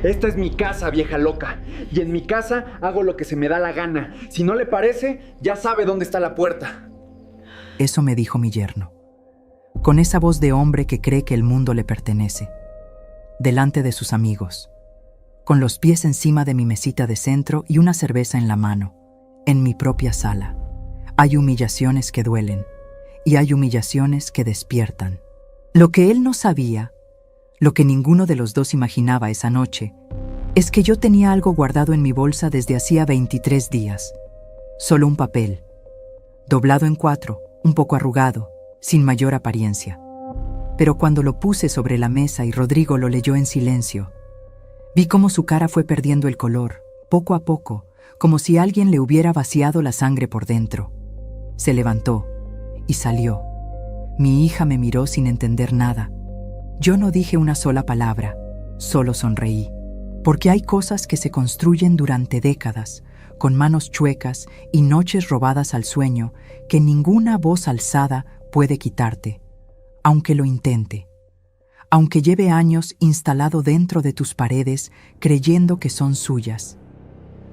Esta es mi casa, vieja loca. Y en mi casa hago lo que se me da la gana. Si no le parece, ya sabe dónde está la puerta. Eso me dijo mi yerno, con esa voz de hombre que cree que el mundo le pertenece, delante de sus amigos, con los pies encima de mi mesita de centro y una cerveza en la mano, en mi propia sala. Hay humillaciones que duelen y hay humillaciones que despiertan. Lo que él no sabía, lo que ninguno de los dos imaginaba esa noche, es que yo tenía algo guardado en mi bolsa desde hacía 23 días. Solo un papel, doblado en 4, un poco arrugado, sin mayor apariencia. Pero cuando lo puse sobre la mesa y Rodrigo lo leyó en silencio, vi cómo su cara fue perdiendo el color, poco a poco, como si alguien le hubiera vaciado la sangre por dentro. Se levantó y salió. Mi hija me miró sin entender nada. Yo no dije una sola palabra, solo sonreí. Porque hay cosas que se construyen durante décadas, con manos chuecas y noches robadas al sueño, que ninguna voz alzada puede quitarte, aunque lo intente. Aunque lleve años instalado dentro de tus paredes creyendo que son suyas.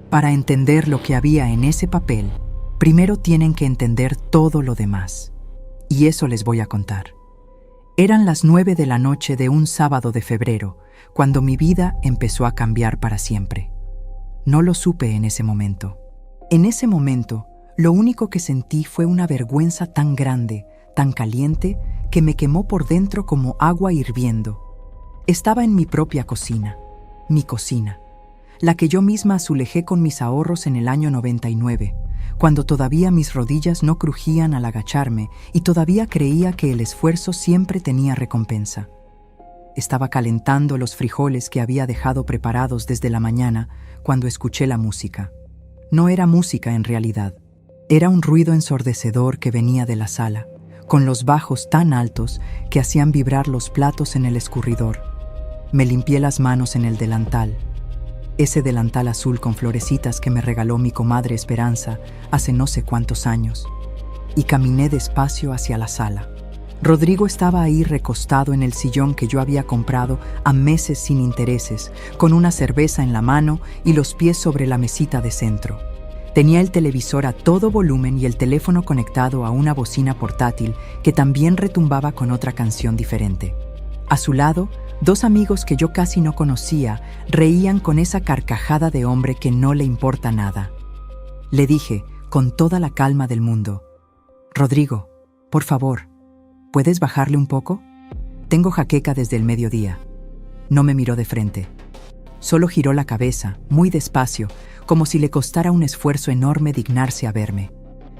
Para entender lo que había en ese papel, primero tienen que entender todo lo demás. Y eso les voy a contar. Eran las 9 de la noche de un sábado de febrero, cuando mi vida empezó a cambiar para siempre. No lo supe en ese momento. En ese momento, lo único que sentí fue una vergüenza tan grande, tan caliente, que me quemó por dentro como agua hirviendo. Estaba en mi propia cocina, mi cocina, la que yo misma azulejé con mis ahorros en el año 99, cuando todavía mis rodillas no crujían al agacharme y todavía creía que el esfuerzo siempre tenía recompensa. Estaba calentando los frijoles que había dejado preparados desde la mañana cuando escuché la música. No era música en realidad. Era un ruido ensordecedor que venía de la sala, con los bajos tan altos que hacían vibrar los platos en el escurridor. Me limpié las manos en el delantal, ese delantal azul con florecitas que me regaló mi comadre Esperanza hace no sé cuántos años, y caminé despacio hacia la sala. Rodrigo estaba ahí recostado en el sillón que yo había comprado a meses sin intereses, con una cerveza en la mano y los pies sobre la mesita de centro. Tenía el televisor a todo volumen y el teléfono conectado a una bocina portátil que también retumbaba con otra canción diferente. A su lado, 2 amigos que yo casi no conocía reían con esa carcajada de hombre que no le importa nada. Le dije, con toda la calma del mundo: «Rodrigo, por favor, ¿puedes bajarle un poco? Tengo jaqueca desde el mediodía». No me miró de frente. Solo giró la cabeza, muy despacio, como si le costara un esfuerzo enorme dignarse a verme.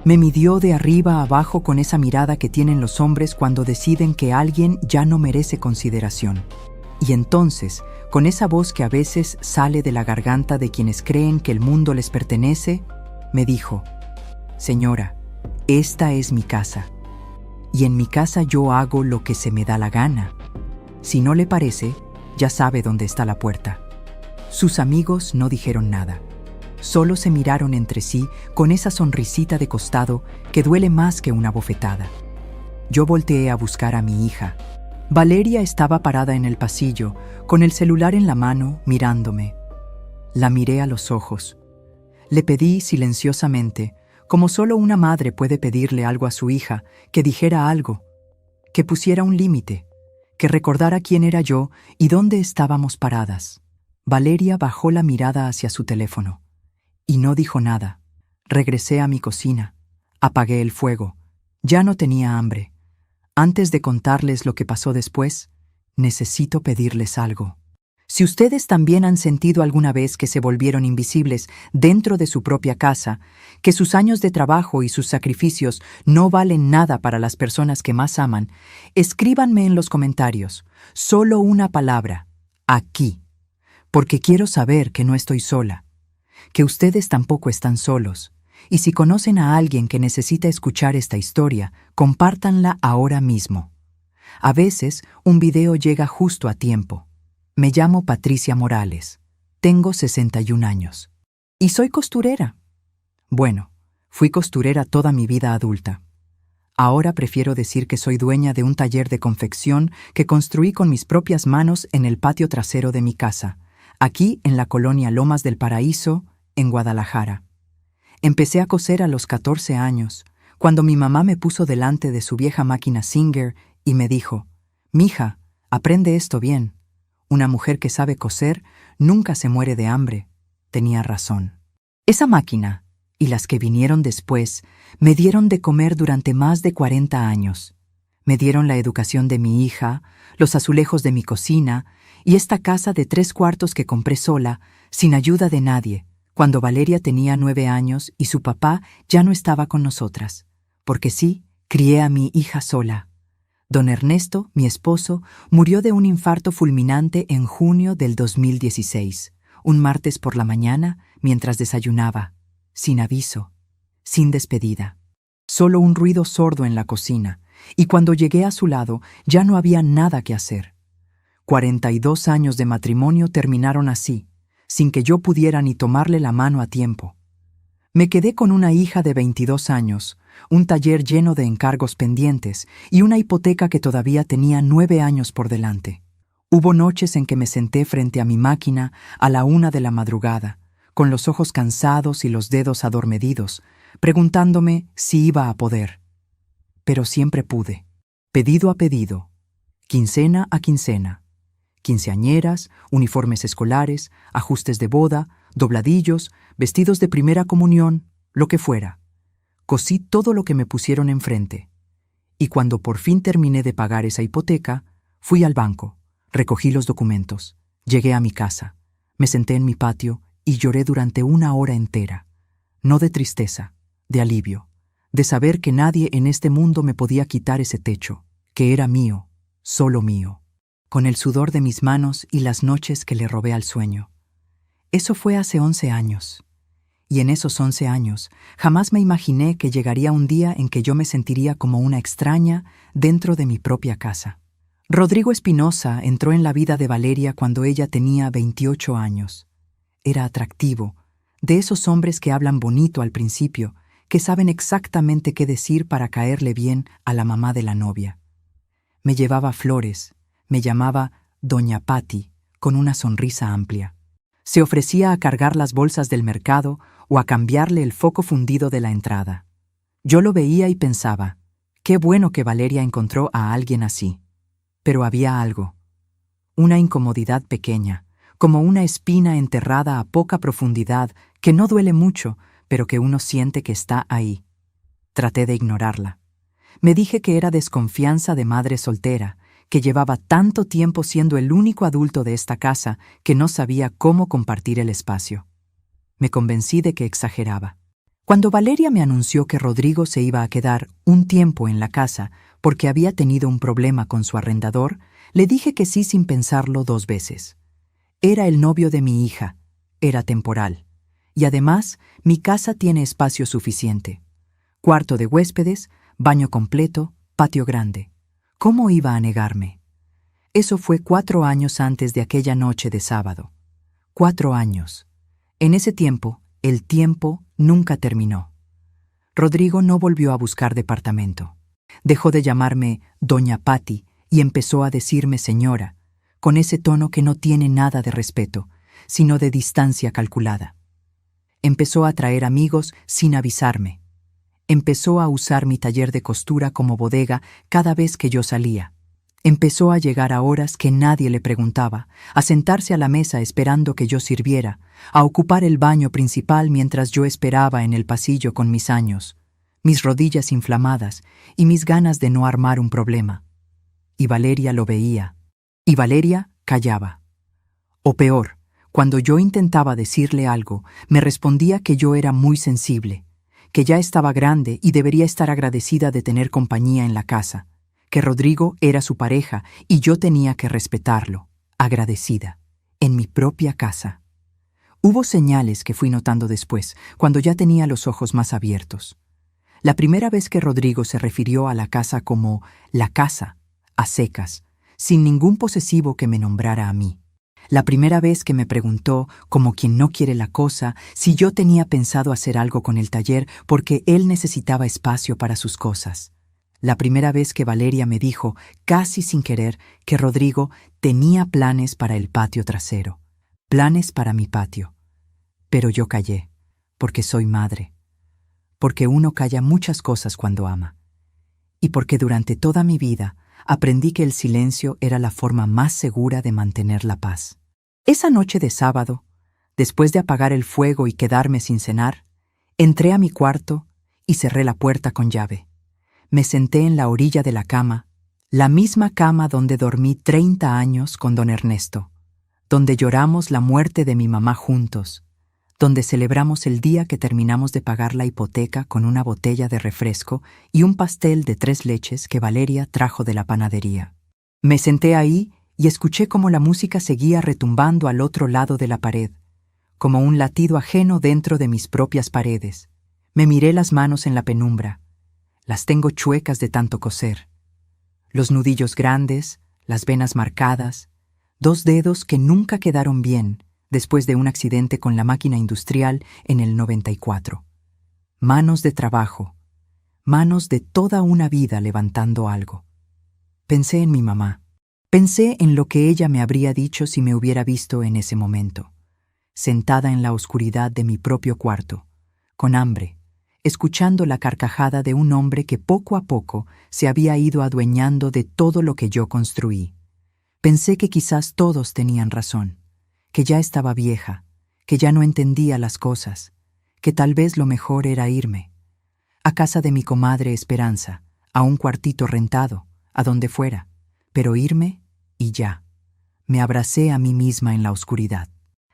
Me midió de arriba a abajo con esa mirada que tienen los hombres cuando deciden que alguien ya no merece consideración. Y entonces, con esa voz que a veces sale de la garganta de quienes creen que el mundo les pertenece, me dijo: «Señora, esta es mi casa. Y en mi casa yo hago lo que se me da la gana. Si no le parece, ya sabe dónde está la puerta». Sus amigos no dijeron nada. Solo se miraron entre sí con esa sonrisita de costado que duele más que una bofetada. Yo volteé a buscar a mi hija. Valeria estaba parada en el pasillo, con el celular en la mano, mirándome. La miré a los ojos. Le pedí silenciosamente, como solo una madre puede pedirle algo a su hija, que dijera algo, que pusiera un límite, que recordara quién era yo y dónde estábamos paradas. Valeria bajó la mirada hacia su teléfono y no dijo nada. Regresé a mi cocina, apagué el fuego. Ya no tenía hambre. Antes de contarles lo que pasó después, necesito pedirles algo. Si ustedes también han sentido alguna vez que se volvieron invisibles dentro de su propia casa, que sus años de trabajo y sus sacrificios no valen nada para las personas que más aman, escríbanme en los comentarios, solo una palabra: aquí, porque quiero saber que no estoy sola, que ustedes tampoco están solos. Y si conocen a alguien que necesita escuchar esta historia, compártanla ahora mismo. A veces, un video llega justo a tiempo. Me llamo Patricia Morales. Tengo 61 años. Y soy costurera. Bueno, fui costurera toda mi vida adulta. Ahora prefiero decir que soy dueña de un taller de confección que construí con mis propias manos en el patio trasero de mi casa, aquí en la colonia Lomas del Paraíso, en Guadalajara. Empecé a coser a los 14 años, cuando mi mamá me puso delante de su vieja máquina Singer y me dijo: «Mija, aprende esto bien. Una mujer que sabe coser nunca se muere de hambre». Tenía razón. Esa máquina, y las que vinieron después, me dieron de comer durante más de 40 años. Me dieron la educación de mi hija, los azulejos de mi cocina y esta casa de 3 cuartos que compré sola, sin ayuda de nadie, cuando Valeria tenía 9 años y su papá ya no estaba con nosotras. Porque sí, crié a mi hija sola. Don Ernesto, mi esposo, murió de un infarto fulminante en junio del 2016, un martes por la mañana, mientras desayunaba, sin aviso, sin despedida. Solo un ruido sordo en la cocina, y cuando llegué a su lado ya no había nada que hacer. 42 años de matrimonio terminaron así, sin que yo pudiera ni tomarle la mano a tiempo. Me quedé con una hija de 22 años, un taller lleno de encargos pendientes y una hipoteca que todavía tenía 9 años por delante. Hubo noches en que me senté frente a mi máquina a la 1 de la madrugada, con los ojos cansados y los dedos adormecidos, preguntándome si iba a poder. Pero siempre pude, pedido a pedido, quincena a quincena. Quinceañeras, uniformes escolares, ajustes de boda, dobladillos, vestidos de primera comunión, lo que fuera. Cosí todo lo que me pusieron enfrente. Y cuando por fin terminé de pagar esa hipoteca, fui al banco, recogí los documentos, llegué a mi casa, me senté en mi patio y lloré durante 1 hora entera. No de tristeza, de alivio, de saber que nadie en este mundo me podía quitar ese techo, que era mío, solo mío, con el sudor de mis manos y las noches que le robé al sueño. Eso fue hace 11 años. Y en esos 11 años jamás me imaginé que llegaría un día en que yo me sentiría como una extraña dentro de mi propia casa. Rodrigo Espinosa entró en la vida de Valeria cuando ella tenía 28 años. Era atractivo, de esos hombres que hablan bonito al principio, que saben exactamente qué decir para caerle bien a la mamá de la novia. Me llevaba flores, me llamaba Doña Patti, con una sonrisa amplia. Se ofrecía a cargar las bolsas del mercado o a cambiarle el foco fundido de la entrada. Yo lo veía y pensaba, qué bueno que Valeria encontró a alguien así. Pero había algo, una incomodidad pequeña, como una espina enterrada a poca profundidad que no duele mucho, pero que uno siente que está ahí. Traté de ignorarla. Me dije que era desconfianza de madre soltera, que llevaba tanto tiempo siendo el único adulto de esta casa que no sabía cómo compartir el espacio. Me convencí de que exageraba. Cuando Valeria me anunció que Rodrigo se iba a quedar un tiempo en la casa porque había tenido un problema con su arrendador, le dije que sí sin pensarlo 2 veces. Era el novio de mi hija, era temporal. Y además, mi casa tiene espacio suficiente. Cuarto de huéspedes, baño completo, patio grande. ¿Cómo iba a negarme? Eso fue 4 años antes de aquella noche de sábado. 4 años. En ese tiempo, el tiempo nunca terminó. Rodrigo no volvió a buscar departamento. Dejó de llamarme Doña Patti y empezó a decirme señora, con ese tono que no tiene nada de respeto, sino de distancia calculada. Empezó a traer amigos sin avisarme. Empezó a usar mi taller de costura como bodega cada vez que yo salía. Empezó a llegar a horas que nadie le preguntaba, a sentarse a la mesa esperando que yo sirviera, a ocupar el baño principal mientras yo esperaba en el pasillo con mis años, mis rodillas inflamadas y mis ganas de no armar un problema. Y Valeria lo veía. Y Valeria callaba. O peor, cuando yo intentaba decirle algo, me respondía que yo era muy sensible, que ya estaba grande y debería estar agradecida de tener compañía en la casa, que Rodrigo era su pareja y yo tenía que respetarlo, agradecida, en mi propia casa. Hubo señales que fui notando después, cuando ya tenía los ojos más abiertos. La primera vez que Rodrigo se refirió a la casa como la casa, a secas, sin ningún posesivo que me nombrara a mí. La primera vez que me preguntó, como quien no quiere la cosa, si yo tenía pensado hacer algo con el taller porque él necesitaba espacio para sus cosas. La primera vez que Valeria me dijo, casi sin querer, que Rodrigo tenía planes para el patio trasero. planes para mi patio. Pero yo callé, porque soy madre, porque uno calla muchas cosas cuando ama, y porque durante toda mi vida aprendí que el silencio era la forma más segura de mantener la paz. Esa noche de sábado, después de apagar el fuego y quedarme sin cenar, entré a mi cuarto y cerré la puerta con llave. Me senté en la orilla de la cama, la misma cama donde dormí 30 años con don Ernesto, donde lloramos la muerte de mi mamá juntos, donde celebramos el día que terminamos de pagar la hipoteca con una botella de refresco y un pastel de 3 leches que Valeria trajo de la panadería. Me senté ahí y escuché cómo la música seguía retumbando al otro lado de la pared, como un latido ajeno dentro de mis propias paredes. Me miré las manos en la penumbra. Las tengo chuecas de tanto coser. Los nudillos grandes, las venas marcadas, 2 dedos que nunca quedaron bien después de un accidente con la máquina industrial en el 94. Manos de trabajo, manos de toda una vida levantando algo. Pensé en mi mamá. Pensé en lo que ella me habría dicho si me hubiera visto en ese momento, sentada en la oscuridad de mi propio cuarto, con hambre, escuchando la carcajada de un hombre que poco a poco se había ido adueñando de todo lo que yo construí. Pensé que quizás todos tenían razón, que ya estaba vieja, que ya no entendía las cosas, que tal vez lo mejor era irme. A casa de mi comadre Esperanza, a un cuartito rentado, a donde fuera, pero irme y ya. Me abracé a mí misma en la oscuridad.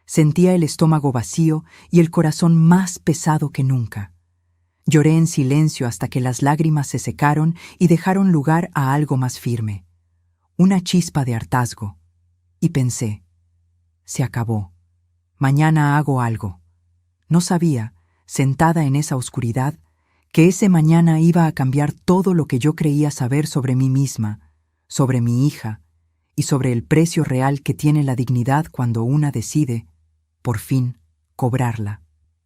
Sentía el estómago vacío y el corazón más pesado que nunca. Lloré en silencio hasta que las lágrimas se secaron y dejaron lugar a algo más firme, una chispa de hartazgo. Y pensé, se acabó. Mañana hago algo. No sabía, sentada en esa oscuridad, que ese mañana iba a cambiar todo lo que yo creía saber sobre mí misma, sobre mi hija, y sobre el precio real que tiene la dignidad cuando una decide, por fin, cobrarla.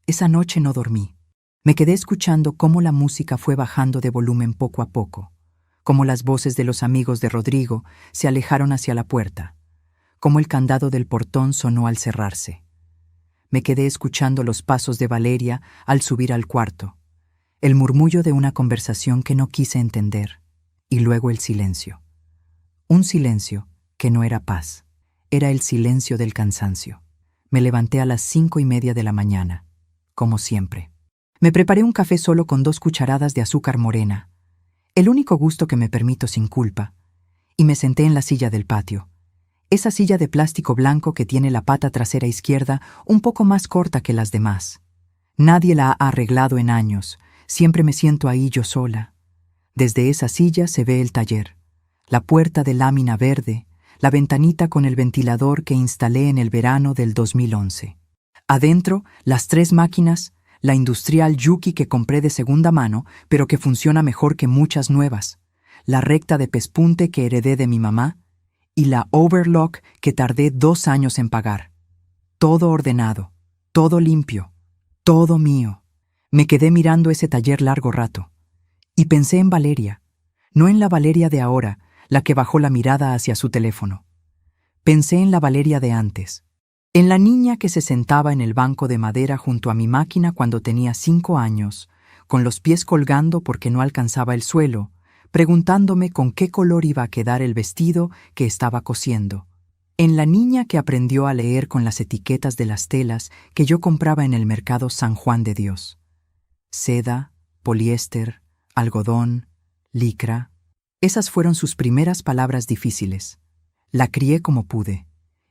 Esa noche no dormí. Me quedé escuchando cómo la música fue bajando de volumen poco a poco, cómo las voces de los amigos de Rodrigo se alejaron hacia la puerta, cómo el candado del portón sonó al cerrarse. Me quedé escuchando los pasos de Valeria al subir al cuarto, el murmullo de una conversación que no quise entender, y luego el silencio. Un silencio que no era paz, era el silencio del cansancio. Me levanté a las 5:30 de la mañana, como siempre. Me preparé un café solo con 2 cucharadas de azúcar morena, el único gusto que me permito sin culpa, y me senté en la silla del patio, esa silla de plástico blanco que tiene la pata trasera izquierda un poco más corta que las demás. Nadie la ha arreglado en años, siempre me siento ahí yo sola. Desde esa silla se ve el taller, la puerta de lámina verde, la ventanita con el ventilador que instalé en el verano del 2011. Adentro, las 3 máquinas, la industrial Yuki que compré de segunda mano, pero que funciona mejor que muchas nuevas, la recta de pespunte que heredé de mi mamá, y la overlock que tardé 2 años en pagar. Todo ordenado, todo limpio, todo mío. Me quedé mirando ese taller largo rato. Y pensé en Valeria, no en la Valeria de ahora, la que bajó la mirada hacia su teléfono. Pensé en la Valeria de antes, en la niña que se sentaba en el banco de madera junto a mi máquina cuando tenía 5 años, con los pies colgando porque no alcanzaba el suelo, preguntándome con qué color iba a quedar el vestido que estaba cosiendo. En la niña que aprendió a leer con las etiquetas de las telas que yo compraba en el mercado San Juan de Dios. Seda, poliéster, algodón, licra. Esas fueron sus primeras palabras difíciles. La crié como pude.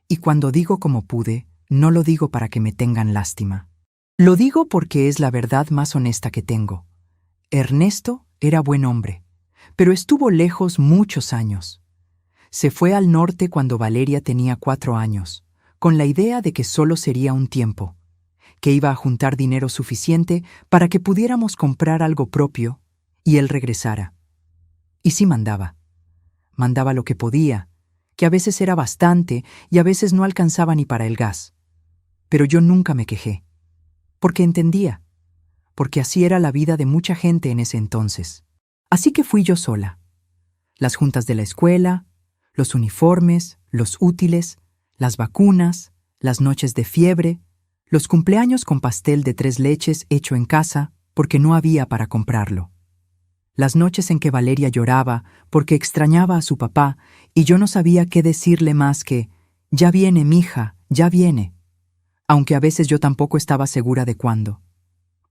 Y cuando digo como pude, no lo digo para que me tengan lástima. Lo digo porque es la verdad más honesta que tengo. Ernesto era buen hombre, pero estuvo lejos muchos años. Se fue al norte cuando Valeria tenía 4 años, con la idea de que solo sería un tiempo, que iba a juntar dinero suficiente para que pudiéramos comprar algo propio y él regresara. Y sí mandaba. Mandaba lo que podía, que a veces era bastante y a veces no alcanzaba ni para el gas. Pero yo nunca me quejé, porque entendía, porque así era la vida de mucha gente en ese entonces. Así que fui yo sola. Las juntas de la escuela, los uniformes, los útiles, las vacunas, las noches de fiebre, los cumpleaños con pastel de 3 leches hecho en casa porque no había para comprarlo. Las noches en que Valeria lloraba porque extrañaba a su papá y yo no sabía qué decirle más que «Ya viene, mija, ya viene», aunque a veces yo tampoco estaba segura de cuándo.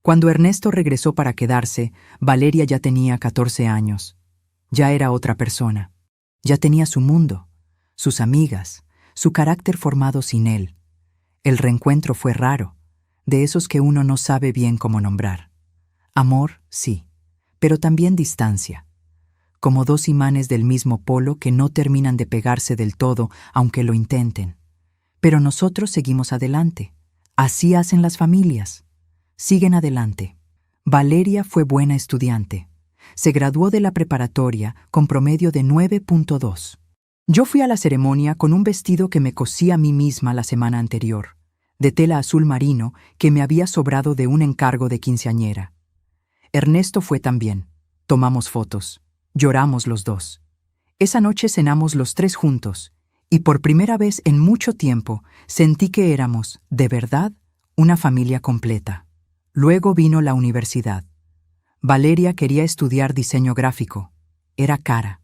Cuando Ernesto regresó para quedarse, Valeria ya tenía 14 años. Ya era otra persona. Ya tenía su mundo, sus amigas, su carácter formado sin él. El reencuentro fue raro, de esos que uno no sabe bien cómo nombrar. Amor, sí, pero también distancia. Como 2 imanes del mismo polo que no terminan de pegarse del todo, aunque lo intenten. Pero nosotros seguimos adelante. Así hacen las familias. Siguen adelante. Valeria fue buena estudiante. Se graduó de la preparatoria con promedio de 9.2. Yo fui a la ceremonia con un vestido que me cosí a mí misma la semana anterior, de tela azul marino que me había sobrado de un encargo de quinceañera. Ernesto fue también. Tomamos fotos. Lloramos los dos. Esa noche cenamos los 3 juntos, y por primera vez en mucho tiempo sentí que éramos, de verdad, una familia completa. Luego vino la universidad. Valeria quería estudiar diseño gráfico. Era cara.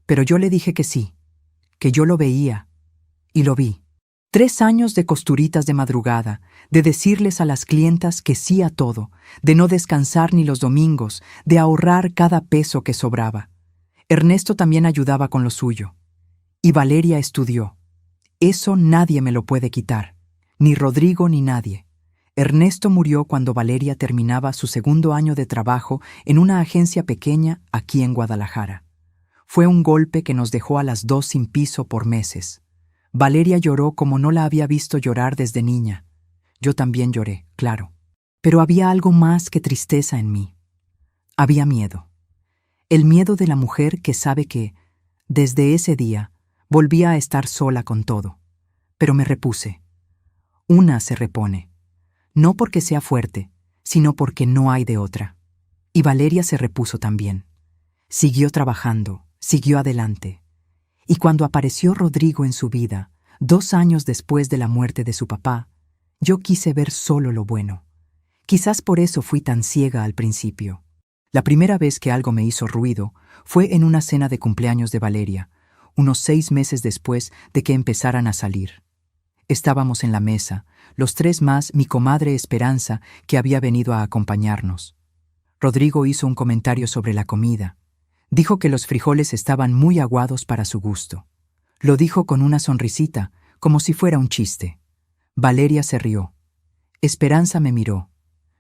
Pero yo le dije que sí, que yo lo veía. Y lo vi. 3 años de costuritas de madrugada, de decirles a las clientas que sí a todo, de no descansar ni los domingos, de ahorrar cada peso que sobraba. Ernesto también ayudaba con lo suyo. Y Valeria estudió. Eso nadie me lo puede quitar. Ni Rodrigo ni nadie. Ernesto murió cuando Valeria terminaba su 2º año de trabajo en una agencia pequeña aquí en Guadalajara. Fue un golpe que nos dejó a las 2 sin piso por meses. Valeria lloró como no la había visto llorar desde niña. Yo también lloré, claro. Pero había algo más que tristeza en mí. Había miedo. El miedo de la mujer que sabe que, desde ese día, volvía a estar sola con todo. Pero me repuse. Una se repone. No porque sea fuerte, sino porque no hay de otra. Y Valeria se repuso también. Siguió trabajando, siguió adelante. Y cuando apareció Rodrigo en su vida, 2 años después de la muerte de su papá, yo quise ver solo lo bueno. Quizás por eso fui tan ciega al principio. La primera vez que algo me hizo ruido fue en una cena de cumpleaños de Valeria, unos 6 meses después de que empezaran a salir. Estábamos en la mesa, los 3 más mi comadre Esperanza, que había venido a acompañarnos. Rodrigo hizo un comentario sobre la comida. Dijo que los frijoles estaban muy aguados para su gusto. Lo dijo con una sonrisita, como si fuera un chiste. Valeria se rió. Esperanza me miró.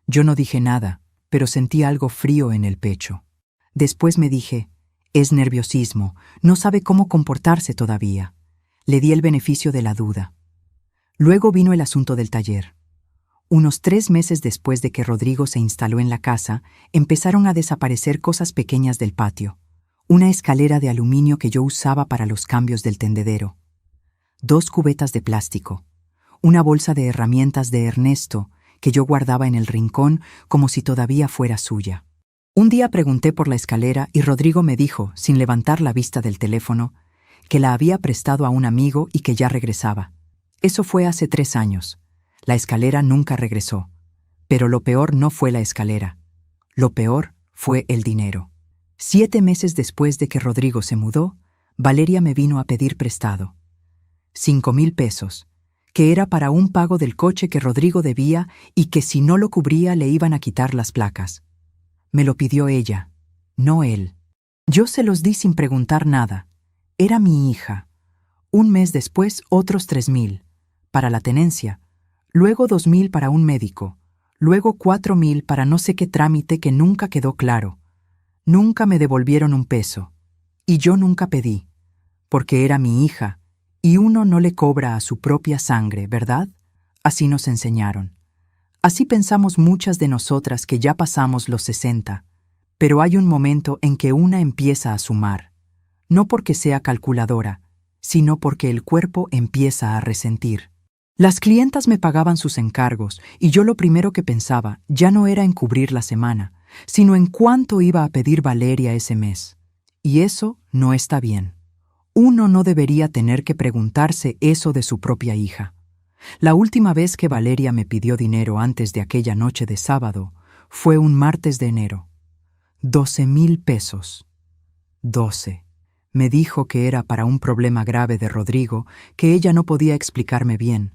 Yo no dije nada, pero sentí algo frío en el pecho. Después me dije, es nerviosismo, no sabe cómo comportarse todavía. Le di el beneficio de la duda. Luego vino el asunto del taller. Unos 3 meses después de que Rodrigo se instaló en la casa, empezaron a desaparecer cosas pequeñas del patio. Una escalera de aluminio que yo usaba para los cambios del tendedero. 2 cubetas de plástico. Una bolsa de herramientas de Ernesto que yo guardaba en el rincón como si todavía fuera suya. Un día pregunté por la escalera y Rodrigo me dijo, sin levantar la vista del teléfono, que la había prestado a un amigo y que ya regresaba. Eso fue hace 3 años. La escalera nunca regresó. Pero lo peor no fue la escalera. Lo peor fue el dinero. 7 meses después de que Rodrigo se mudó, Valeria me vino a pedir prestado. 5,000 pesos, que era para un pago del coche que Rodrigo debía y que si no lo cubría le iban a quitar las placas. Me lo pidió ella, no él. Yo se los di sin preguntar nada. Era mi hija. Un mes después, otros 3,000, para la tenencia. Luego 2,000 para un médico. Luego 4,000 para no sé qué trámite que nunca quedó claro. Nunca me devolvieron un peso. Y yo nunca pedí, porque era mi hija, y uno no le cobra a su propia sangre, ¿verdad? Así nos enseñaron. Así pensamos muchas de nosotras que ya pasamos los 60, pero hay un momento en que una empieza a sumar, no porque sea calculadora, sino porque el cuerpo empieza a resentir. Las clientas me pagaban sus encargos y yo lo primero que pensaba ya no era en cubrir la semana, sino en cuánto iba a pedir Valeria ese mes. Y eso no está bien. Uno no debería tener que preguntarse eso de su propia hija. La última vez que Valeria me pidió dinero antes de aquella noche de sábado fue un martes de enero. 12,000 pesos. 12. Me dijo que era para un problema grave de Rodrigo que ella no podía explicarme bien,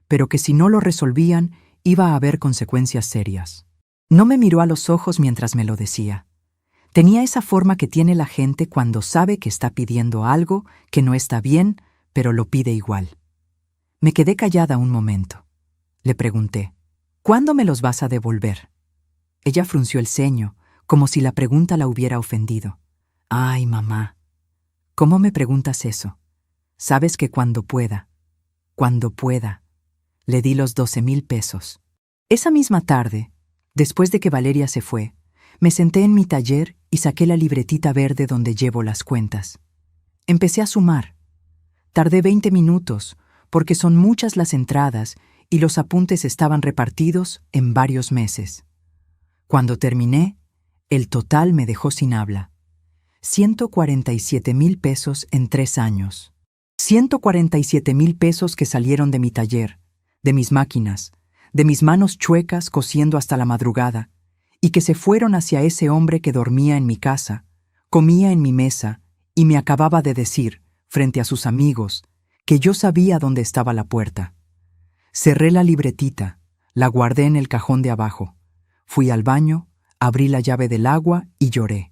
pero que si no lo resolvían iba a haber consecuencias serias. No me miró a los ojos mientras me lo decía. Tenía esa forma que tiene la gente cuando sabe que está pidiendo algo que no está bien, pero lo pide igual. Me quedé callada un momento. Le pregunté, ¿cuándo me los vas a devolver? Ella frunció el ceño, como si la pregunta la hubiera ofendido. Ay, mamá, ¿cómo me preguntas eso? Sabes que cuando pueda. Le di los 12,000 pesos. Esa misma tarde, después de que Valeria se fue, me senté en mi taller y saqué la libretita verde donde llevo las cuentas. Empecé a sumar. Tardé 20 minutos, porque son muchas las entradas y los apuntes estaban repartidos en varios meses. Cuando terminé, el total me dejó sin habla. 147,000 pesos en 3 años. 147,000 pesos que salieron de mi taller, de mis máquinas, de mis manos chuecas cosiendo hasta la madrugada, y que se fueron hacia ese hombre que dormía en mi casa, comía en mi mesa y me acababa de decir, frente a sus amigos, que yo sabía dónde estaba la puerta. Cerré la libretita, la guardé en el cajón de abajo. Fui al baño, abrí la llave del agua y lloré.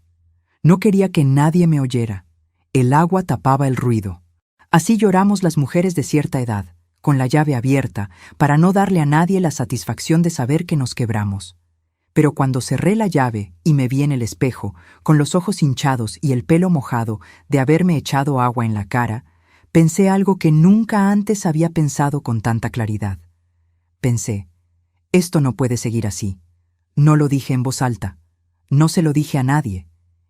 No quería que nadie me oyera. El agua tapaba el ruido. Así lloramos las mujeres de cierta edad, con la llave abierta, para no darle a nadie la satisfacción de saber que nos quebramos. Pero cuando cerré la llave y me vi en el espejo, con los ojos hinchados y el pelo mojado de haberme echado agua en la cara, pensé algo que nunca antes había pensado con tanta claridad. Pensé, esto no puede seguir así. No lo dije en voz alta. No se lo dije a nadie,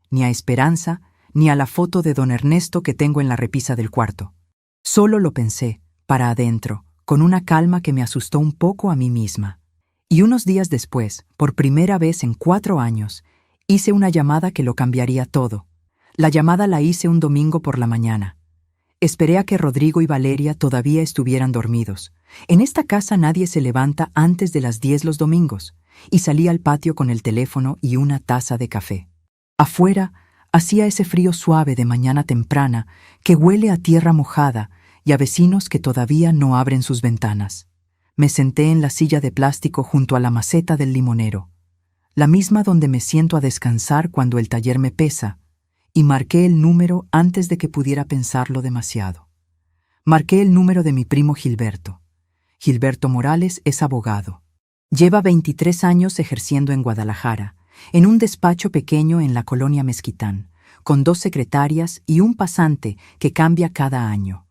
ni a Esperanza, ni a la foto de don Ernesto que tengo en la repisa del cuarto. Solo lo pensé, para adentro, con una calma que me asustó un poco a mí misma. Y unos días después, por primera vez en 4 años, hice una llamada que lo cambiaría todo. La llamada la hice un domingo por la mañana. Esperé a que Rodrigo y Valeria todavía estuvieran dormidos. En esta casa nadie se levanta antes de las 10 los domingos, y salí al patio con el teléfono y una taza de café. Afuera hacía ese frío suave de mañana temprana que huele a tierra mojada y a vecinos que todavía no abren sus ventanas. Me senté en la silla de plástico junto a la maceta del limonero, la misma donde me siento a descansar cuando el taller me pesa, y marqué el número antes de que pudiera pensarlo demasiado. Marqué el número de mi primo Gilberto. Gilberto Morales es abogado. Lleva 23 años ejerciendo en Guadalajara, en un despacho pequeño en la colonia Mezquitán, con 2 secretarias y un pasante que cambia cada año.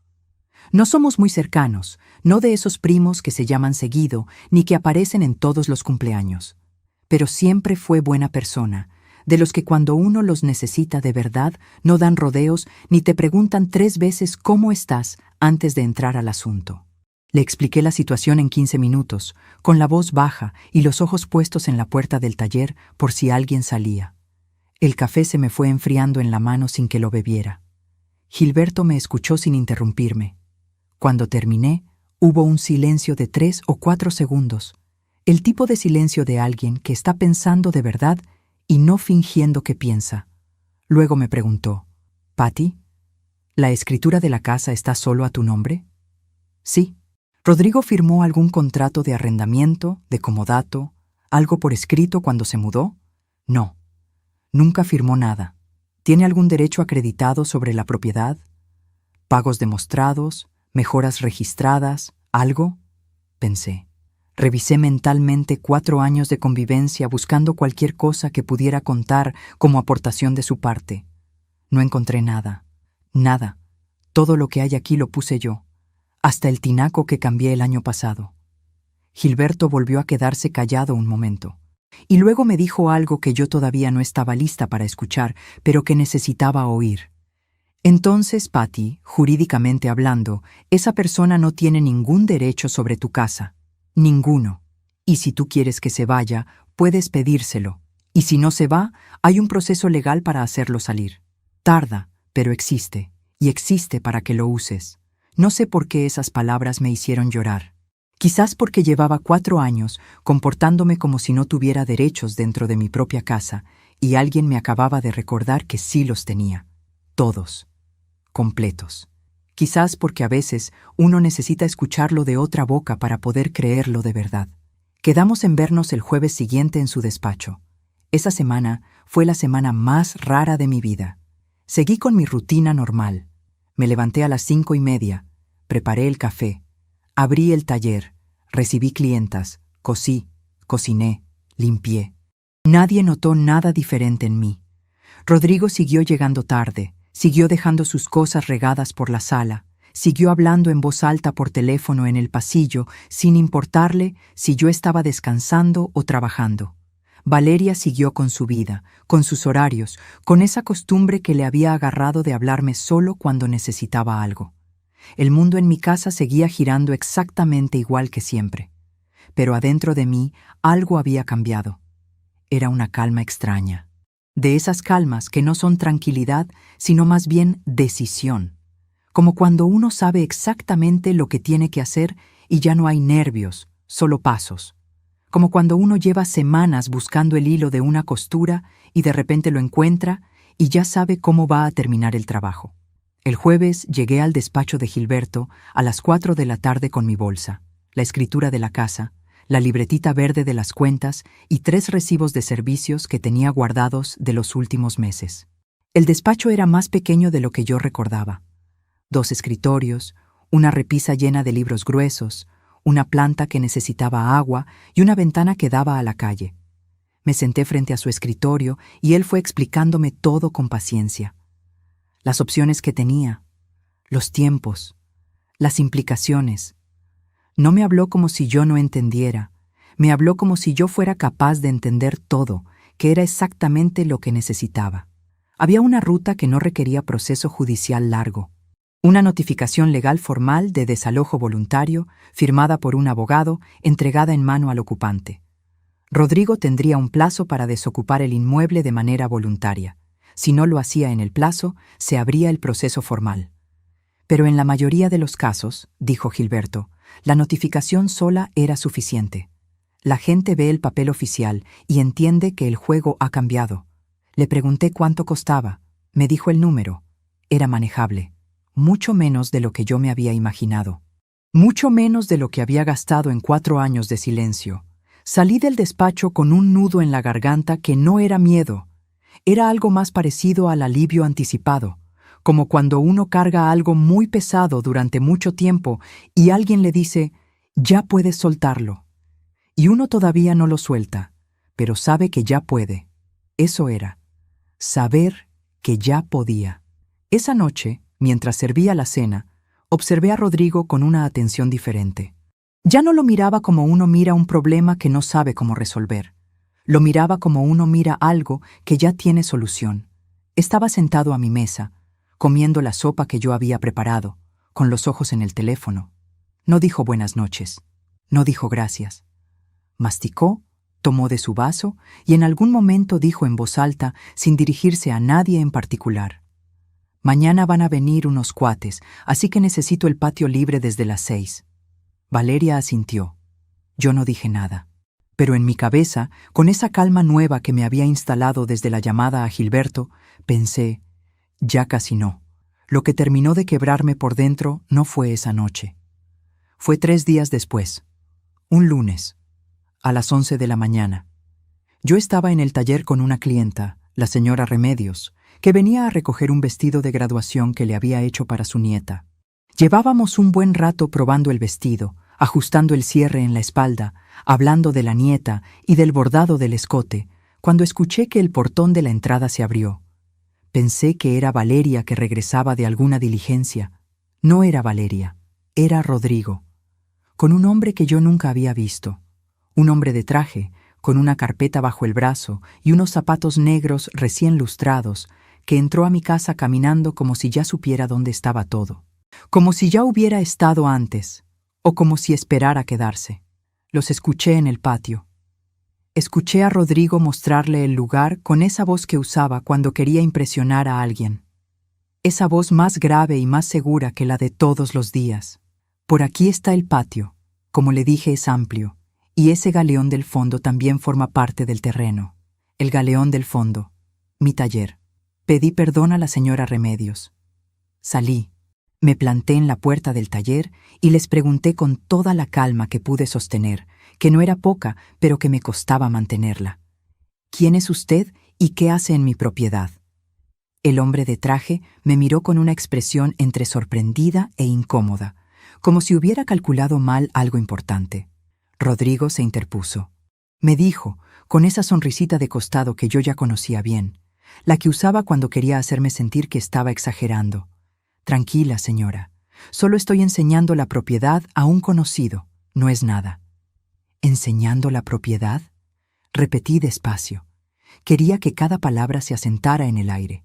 No somos muy cercanos, no de esos primos que se llaman seguido ni que aparecen en todos los cumpleaños. Pero siempre fue buena persona, de los que cuando uno los necesita de verdad no dan rodeos ni te preguntan 3 veces cómo estás antes de entrar al asunto. Le expliqué la situación en 15 minutos, con la voz baja y los ojos puestos en la puerta del taller por si alguien salía. El café se me fue enfriando en la mano sin que lo bebiera. Gilberto me escuchó sin interrumpirme. Cuando terminé, hubo un silencio de 3 o 4 segundos, el tipo de silencio de alguien que está pensando de verdad y no fingiendo que piensa. Luego me preguntó, «Patty, ¿la escritura de la casa está solo a tu nombre?» «Sí». ¿Rodrigo firmó algún contrato de arrendamiento, de comodato, algo por escrito cuando se mudó?» «No, nunca firmó nada. ¿Tiene algún derecho acreditado sobre la propiedad? ¿Pagos demostrados? ¿Mejoras registradas? ¿Algo?», pensé. Revisé mentalmente 4 años de convivencia buscando cualquier cosa que pudiera contar como aportación de su parte. No encontré nada. Nada. Todo lo que hay aquí lo puse yo. Hasta el tinaco que cambié el año pasado. Gilberto volvió a quedarse callado un momento. Y luego me dijo algo que yo todavía no estaba lista para escuchar, pero que necesitaba oír. «Entonces, Patty, jurídicamente hablando, esa persona no tiene ningún derecho sobre tu casa. Ninguno. Y si tú quieres que se vaya, puedes pedírselo. Y si no se va, hay un proceso legal para hacerlo salir. Tarda, pero existe. Y existe para que lo uses». No sé por qué esas palabras me hicieron llorar. Quizás porque llevaba 4 años comportándome como si no tuviera derechos dentro de mi propia casa y alguien me acababa de recordar que sí los tenía. Todos. Completos. Quizás porque a veces uno necesita escucharlo de otra boca para poder creerlo de verdad. Quedamos en vernos el jueves siguiente en su despacho. Esa semana fue la semana más rara de mi vida. Seguí con mi rutina normal. Me levanté a las 5:30, preparé el café, abrí el taller, recibí clientas, cosí, cociné, limpié. Nadie notó nada diferente en mí. Rodrigo siguió llegando tarde, siguió dejando sus cosas regadas por la sala, siguió hablando en voz alta por teléfono en el pasillo, sin importarle si yo estaba descansando o trabajando. Valeria siguió con su vida, con sus horarios, con esa costumbre que le había agarrado de hablarme solo cuando necesitaba algo. El mundo en mi casa seguía girando exactamente igual que siempre. Pero adentro de mí algo había cambiado. Era una calma extraña. De esas calmas que no son tranquilidad, sino más bien decisión. Como cuando uno sabe exactamente lo que tiene que hacer y ya no hay nervios, solo pasos. Como cuando uno lleva semanas buscando el hilo de una costura y de repente lo encuentra y ya sabe cómo va a terminar el trabajo. El jueves llegué al despacho de Gilberto a las 4 de la tarde con mi bolsa, la escritura de la casa, la libretita verde de las cuentas y 3 recibos de servicios que tenía guardados de los últimos meses. El despacho era más pequeño de lo que yo recordaba. 2 escritorios, una repisa llena de libros gruesos, una planta que necesitaba agua y una ventana que daba a la calle. Me senté frente a su escritorio y él fue explicándome todo con paciencia. Las opciones que tenía, los tiempos, las implicaciones. No me habló como si yo no entendiera, me habló como si yo fuera capaz de entender todo, que era exactamente lo que necesitaba. Había una ruta que no requería proceso judicial largo. Una notificación legal formal de desalojo voluntario, firmada por un abogado, entregada en mano al ocupante. Rodrigo tendría un plazo para desocupar el inmueble de manera voluntaria. Si no lo hacía en el plazo, se abría el proceso formal. Pero en la mayoría de los casos, dijo Gilberto, la notificación sola era suficiente. La gente ve el papel oficial y entiende que el juego ha cambiado. Le pregunté cuánto costaba. Me dijo el número. Era manejable. Mucho menos de lo que yo me había imaginado. Mucho menos de lo que había gastado en 4 años de silencio. Salí del despacho con un nudo en la garganta que no era miedo. Era algo más parecido al alivio anticipado, como cuando uno carga algo muy pesado durante mucho tiempo y alguien le dice, ya puedes soltarlo. Y uno todavía no lo suelta, pero sabe que ya puede. Eso era. Saber que ya podía. Esa noche, mientras servía la cena, observé a Rodrigo con una atención diferente. Ya no lo miraba como uno mira un problema que no sabe cómo resolver. Lo miraba como uno mira algo que ya tiene solución. Estaba sentado a mi mesa, comiendo la sopa que yo había preparado, con los ojos en el teléfono. No dijo buenas noches. No dijo gracias. Masticó, tomó de su vaso y en algún momento dijo en voz alta, sin dirigirse a nadie en particular. Mañana van a venir unos cuates, así que necesito el patio libre desde las 6. Valeria asintió. Yo no dije nada. Pero en mi cabeza, con esa calma nueva que me había instalado desde la llamada a Gilberto, pensé, ya casi no. Lo que terminó de quebrarme por dentro no fue esa noche. Fue 3 días después, un lunes, a las 11 de la mañana. Yo estaba en el taller con una clienta, la señora Remedios, que venía a recoger un vestido de graduación que le había hecho para su nieta. Llevábamos un buen rato probando el vestido, ajustando el cierre en la espalda, hablando de la nieta y del bordado del escote, cuando escuché que el portón de la entrada se abrió. Pensé que era Valeria que regresaba de alguna diligencia. No era Valeria, era Rodrigo, con un hombre que yo nunca había visto. Un hombre de traje, con una carpeta bajo el brazo y unos zapatos negros recién lustrados, que entró a mi casa caminando como si ya supiera dónde estaba todo. Como si ya hubiera estado antes, o como si esperara quedarse. Los escuché en el patio. Escuché a Rodrigo mostrarle el lugar con esa voz que usaba cuando quería impresionar a alguien. Esa voz más grave y más segura que la de todos los días. Por aquí está el patio. Como le dije, es amplio, y ese galeón del fondo también forma parte del terreno. El galeón del fondo, mi taller. Pedí perdón a la señora Remedios. Salí, me planté en la puerta del taller y les pregunté con toda la calma que pude sostener, que no era poca, pero que me costaba mantenerla. ¿Quién es usted y qué hace en mi propiedad? El hombre de traje me miró con una expresión entre sorprendida e incómoda, como si hubiera calculado mal algo importante. Rodrigo se interpuso. Me dijo, con esa sonrisita de costado que yo ya conocía bien, la que usaba cuando quería hacerme sentir que estaba exagerando. Tranquila, señora. Solo estoy enseñando la propiedad a un conocido. No es nada. ¿Enseñando la propiedad? Repetí despacio. Quería que cada palabra se asentara en el aire.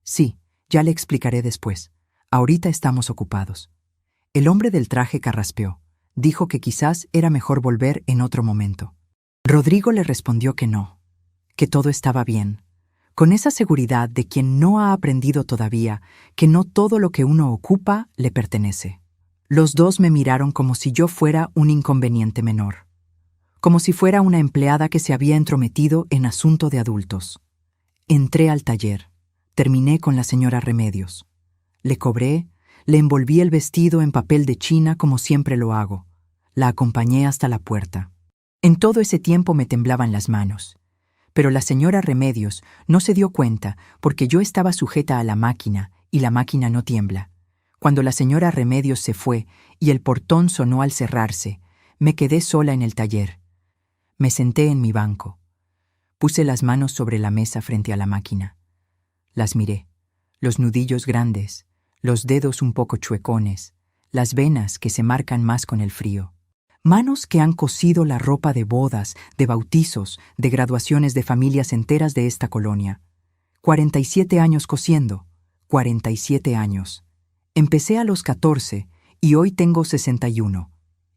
Sí, ya le explicaré después. Ahorita estamos ocupados. El hombre del traje carraspeó. Dijo que quizás era mejor volver en otro momento. Rodrigo le respondió que no, que todo estaba bien, con esa seguridad de quien no ha aprendido todavía que no todo lo que uno ocupa le pertenece. Los dos me miraron como si yo fuera un inconveniente menor, como si fuera una empleada que se había entrometido en asunto de adultos. Entré al taller, terminé con la señora Remedios. Le cobré, le envolví el vestido en papel de china como siempre lo hago. La acompañé hasta la puerta. En todo ese tiempo me temblaban las manos. Pero la señora Remedios no se dio cuenta porque yo estaba sujeta a la máquina y la máquina no tiembla. Cuando la señora Remedios se fue y el portón sonó al cerrarse, me quedé sola en el taller. Me senté en mi banco. Puse las manos sobre la mesa frente a la máquina. Las miré. Los nudillos grandes, los dedos un poco chuecones, las venas que se marcan más con el frío. Manos que han cosido la ropa de bodas, de bautizos, de graduaciones de familias enteras de esta colonia. 47 años cosiendo, 47 años. Empecé a los 14 y hoy tengo 61.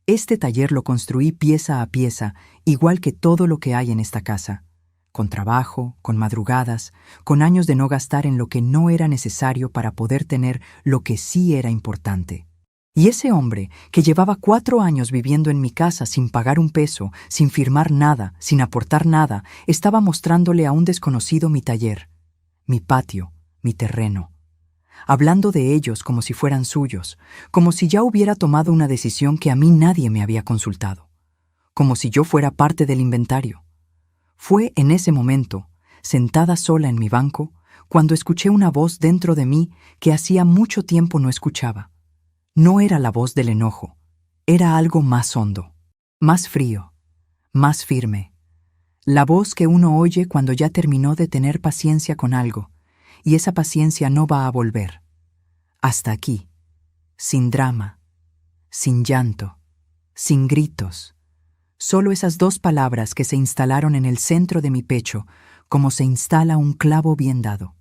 Este taller lo construí pieza a pieza, igual que todo lo que hay en esta casa. Con trabajo, con madrugadas, con años de no gastar en lo que no era necesario para poder tener lo que sí era importante. Y ese hombre, que llevaba 4 años viviendo en mi casa sin pagar un peso, sin firmar nada, sin aportar nada, estaba mostrándole a un desconocido mi taller, mi patio, mi terreno. Hablando de ellos como si fueran suyos, como si ya hubiera tomado una decisión que a mí nadie me había consultado, como si yo fuera parte del inventario. Fue en ese momento, sentada sola en mi banco, cuando escuché una voz dentro de mí que hacía mucho tiempo no escuchaba. No era la voz del enojo, era algo más hondo, más frío, más firme. La voz que uno oye cuando ya terminó de tener paciencia con algo, y esa paciencia no va a volver. Hasta aquí, sin drama, sin llanto, sin gritos. Solo esas 2 palabras que se instalaron en el centro de mi pecho, como se instala un clavo bien dado,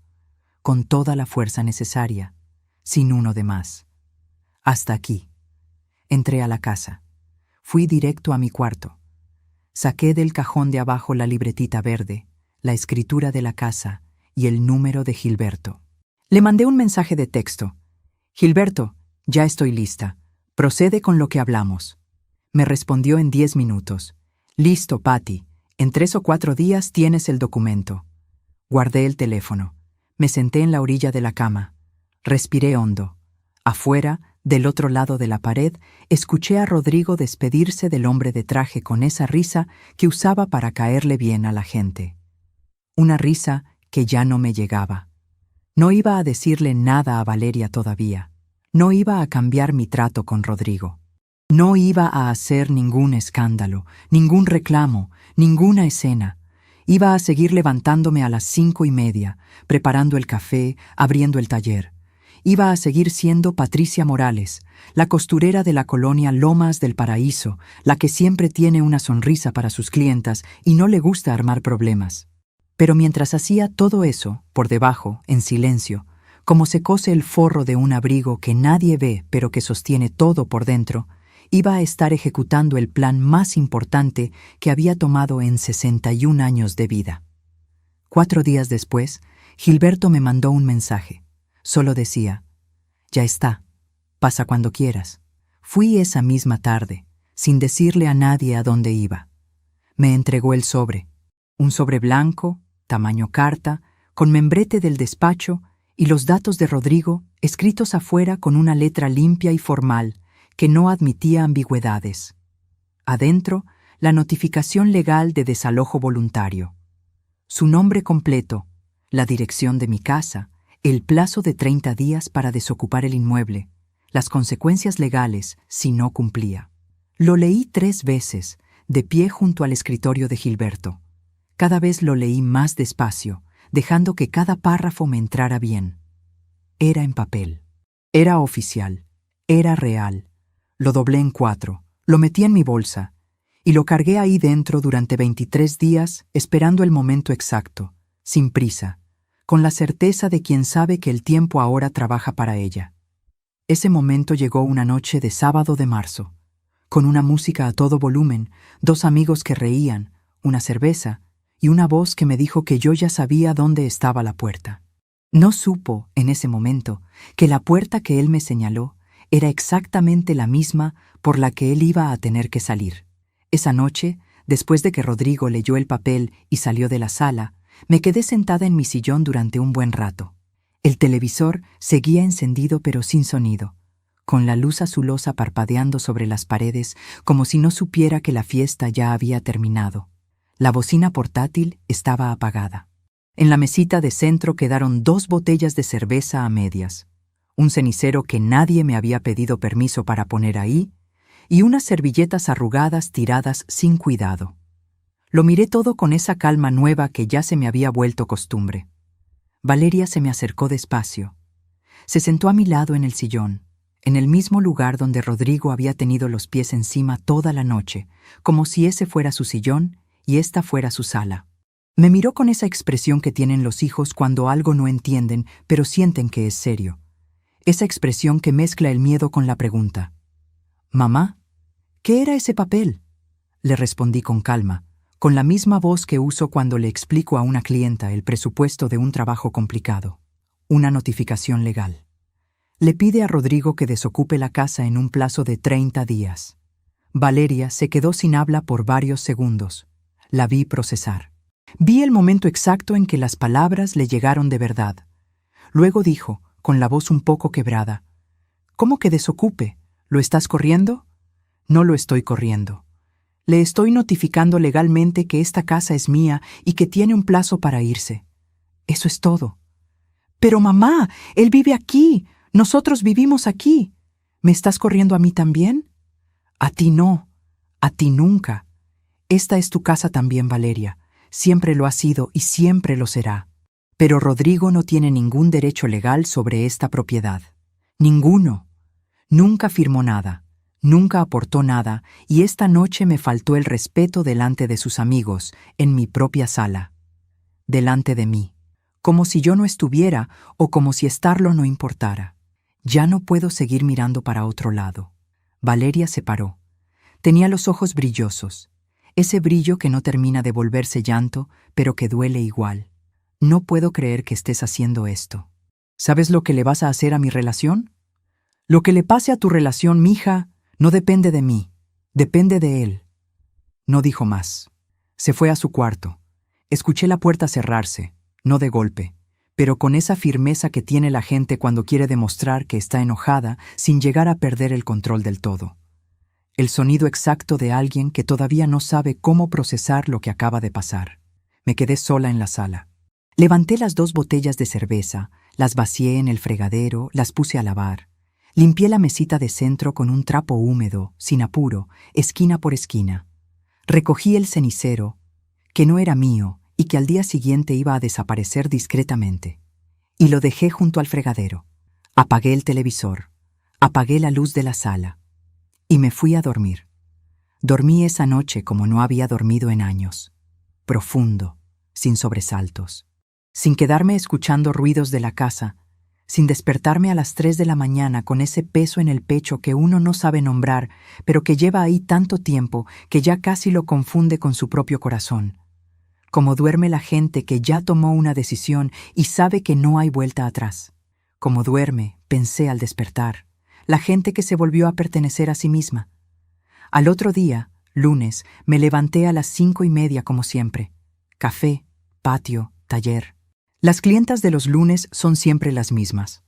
con toda la fuerza necesaria, sin uno de más. Hasta aquí. Entré a la casa. Fui directo a mi cuarto. Saqué del cajón de abajo la libretita verde, la escritura de la casa y el número de Gilberto. Le mandé un mensaje de texto. Gilberto, ya estoy lista. Procede con lo que hablamos. Me respondió en 10 minutos. Listo, Patty. En 3 o 4 días tienes el documento. Guardé el teléfono. Me senté en la orilla de la cama. Respiré hondo. Afuera, del otro lado de la pared, escuché a Rodrigo despedirse del hombre de traje con esa risa que usaba para caerle bien a la gente. Una risa que ya no me llegaba. No iba a decirle nada a Valeria todavía. No iba a cambiar mi trato con Rodrigo. No iba a hacer ningún escándalo, ningún reclamo, ninguna escena. Iba a seguir levantándome a las 5:30, preparando el café, abriendo el taller. Iba a seguir siendo Patricia Morales, la costurera de la colonia Lomas del Paraíso, la que siempre tiene una sonrisa para sus clientas y no le gusta armar problemas. Pero mientras hacía todo eso, por debajo, en silencio, como se cose el forro de un abrigo que nadie ve pero que sostiene todo por dentro, iba a estar ejecutando el plan más importante que había tomado en 61 años de vida. 4 días después, Gilberto me mandó un mensaje. Solo decía, ya está, pasa cuando quieras. Fui esa misma tarde, sin decirle a nadie a dónde iba. Me entregó el sobre, un sobre blanco, tamaño carta, con membrete del despacho y los datos de Rodrigo escritos afuera con una letra limpia y formal que no admitía ambigüedades. Adentro, la notificación legal de desalojo voluntario. Su nombre completo, la dirección de mi casa, el plazo de 30 días para desocupar el inmueble, las consecuencias legales si no cumplía. Lo leí 3 veces, de pie junto al escritorio de Gilberto. Cada vez lo leí más despacio, dejando que cada párrafo me entrara bien. Era en papel. Era oficial. Era real. Lo doblé en 4, lo metí en mi bolsa y lo cargué ahí dentro durante 23 días esperando el momento exacto, sin prisa, con la certeza de quien sabe que el tiempo ahora trabaja para ella. Ese momento llegó una noche de sábado de marzo, con una música a todo volumen, 2 amigos que reían, una cerveza y una voz que me dijo que yo ya sabía dónde estaba la puerta. No supo, en ese momento, que la puerta que él me señaló era exactamente la misma por la que él iba a tener que salir. Esa noche, después de que Rodrigo leyó el papel y salió de la sala, me quedé sentada en mi sillón durante un buen rato. El televisor seguía encendido pero sin sonido, con la luz azulosa parpadeando sobre las paredes como si no supiera que la fiesta ya había terminado. La bocina portátil estaba apagada. En la mesita de centro quedaron 2 botellas de cerveza a medias, un cenicero que nadie me había pedido permiso para poner ahí y unas servilletas arrugadas tiradas sin cuidado. Lo miré todo con esa calma nueva que ya se me había vuelto costumbre. Valeria se me acercó despacio. Se sentó a mi lado en el sillón, en el mismo lugar donde Rodrigo había tenido los pies encima toda la noche, como si ese fuera su sillón y esta fuera su sala. Me miró con esa expresión que tienen los hijos cuando algo no entienden, pero sienten que es serio. Esa expresión que mezcla el miedo con la pregunta. «Mamá, ¿qué era ese papel?», le respondí con calma, con la misma voz que uso cuando le explico a una clienta el presupuesto de un trabajo complicado. Una notificación legal. Le pide a Rodrigo que desocupe la casa en un plazo de 30 días. Valeria se quedó sin habla por varios segundos. La vi procesar. Vi el momento exacto en que las palabras le llegaron de verdad. Luego dijo, con la voz un poco quebrada, «¿Cómo que desocupe? ¿Lo estás corriendo?». «No lo estoy corriendo. Le estoy notificando legalmente que esta casa es mía y que tiene un plazo para irse. Eso es todo». «Pero mamá, él vive aquí. Nosotros vivimos aquí. ¿Me estás corriendo a mí también?». «A ti no. A ti nunca. Esta es tu casa también, Valeria. Siempre lo ha sido y siempre lo será. Pero Rodrigo no tiene ningún derecho legal sobre esta propiedad. Ninguno. Nunca firmó nada, nunca aportó nada y esta noche me faltó el respeto delante de sus amigos, en mi propia sala. Delante de mí. Como si yo no estuviera o como si estarlo no importara. Ya no puedo seguir mirando para otro lado». Valeria se paró. Tenía los ojos brillosos. Ese brillo que no termina de volverse llanto, pero que duele igual. «No puedo creer que estés haciendo esto. ¿Sabes lo que le vas a hacer a mi relación? Lo que le pase a tu relación, mija, no depende de mí, depende de él». No dijo más. Se fue a su cuarto. Escuché la puerta cerrarse, no de golpe, pero con esa firmeza que tiene la gente cuando quiere demostrar que está enojada sin llegar a perder el control del todo. El sonido exacto de alguien que todavía no sabe cómo procesar lo que acaba de pasar. Me quedé sola en la sala. Levanté las 2 botellas de cerveza, las vacié en el fregadero, las puse a lavar. Limpié la mesita de centro con un trapo húmedo, sin apuro, esquina por esquina. Recogí el cenicero, que no era mío y que al día siguiente iba a desaparecer discretamente, y lo dejé junto al fregadero. Apagué el televisor, apagué la luz de la sala, y me fui a dormir. Dormí esa noche como no había dormido en años, profundo, sin sobresaltos, sin quedarme escuchando ruidos de la casa, sin despertarme a las 3 de la mañana con ese peso en el pecho que uno no sabe nombrar, pero que lleva ahí tanto tiempo que ya casi lo confunde con su propio corazón. Como duerme la gente que ya tomó una decisión y sabe que no hay vuelta atrás. Como duerme, pensé al despertar, la gente que se volvió a pertenecer a sí misma. Al otro día, lunes, me levanté a las 5:30 como siempre. Café, patio, taller. Las clientas de los lunes son siempre las mismas.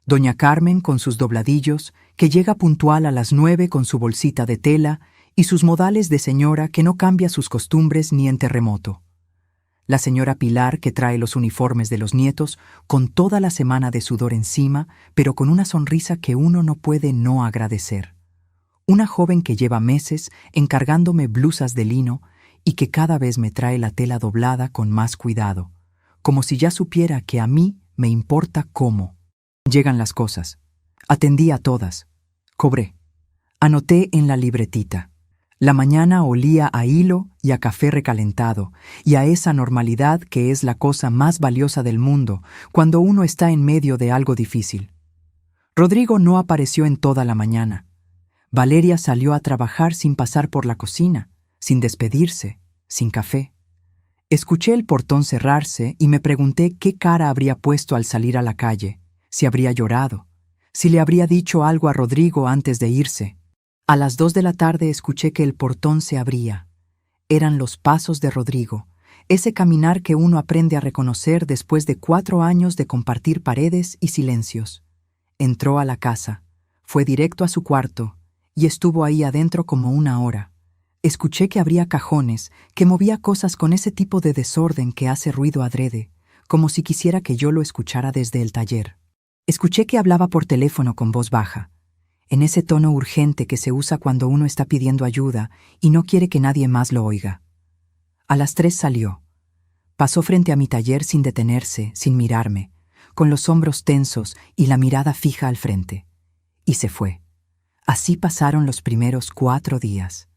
Doña Carmen con sus dobladillos, que llega puntual a las 9 con su bolsita de tela y sus modales de señora que no cambia sus costumbres ni en terremoto. La señora Pilar que trae los uniformes de los nietos con toda la semana de sudor encima, pero con una sonrisa que uno no puede no agradecer. Una joven que lleva meses encargándome blusas de lino y que cada vez me trae la tela doblada con más cuidado, como si ya supiera que a mí me importa cómo. Llegan las cosas. Atendí a todas. Cobré. Anoté en la libretita. La mañana olía a hilo y a café recalentado, y a esa normalidad que es la cosa más valiosa del mundo cuando uno está en medio de algo difícil. Rodrigo no apareció en toda la mañana. Valeria salió a trabajar sin pasar por la cocina, sin despedirse, sin café. Escuché el portón cerrarse y me pregunté qué cara habría puesto al salir a la calle, si habría llorado, si le habría dicho algo a Rodrigo antes de irse. A las 2 de la tarde escuché que el portón se abría. Eran los pasos de Rodrigo, ese caminar que uno aprende a reconocer después de 4 años de compartir paredes y silencios. Entró a la casa, fue directo a su cuarto y estuvo ahí adentro como 1 hora. Escuché que abría cajones, que movía cosas con ese tipo de desorden que hace ruido adrede, como si quisiera que yo lo escuchara desde el taller. Escuché que hablaba por teléfono con voz baja, en ese tono urgente que se usa cuando uno está pidiendo ayuda y no quiere que nadie más lo oiga. A las 3 salió. Pasó frente a mi taller sin detenerse, sin mirarme, con los hombros tensos y la mirada fija al frente. Y se fue. Así pasaron los primeros 4 días.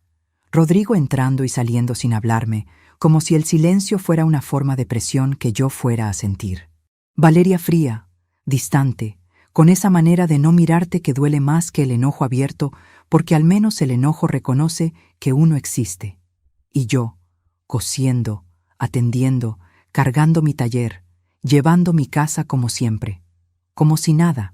Rodrigo entrando y saliendo sin hablarme, como si el silencio fuera una forma de presión que yo fuera a sentir. Valeria fría, distante, con esa manera de no mirarte que duele más que el enojo abierto, porque al menos el enojo reconoce que uno existe. Y yo, cosiendo, atendiendo, cargando mi taller, llevando mi casa como siempre, como si nada,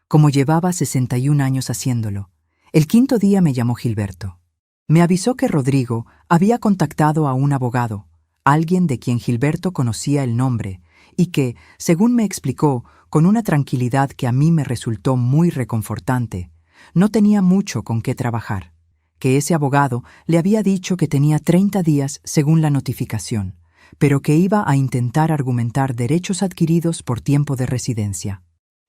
como llevaba 61 años haciéndolo. El 5.º día me llamó Gilberto. Me avisó que Rodrigo había contactado a un abogado, alguien de quien Gilberto conocía el nombre, y que, según me explicó, con una tranquilidad que a mí me resultó muy reconfortante, no tenía mucho con qué trabajar, que ese abogado le había dicho que tenía 30 días según la notificación, pero que iba a intentar argumentar derechos adquiridos por tiempo de residencia.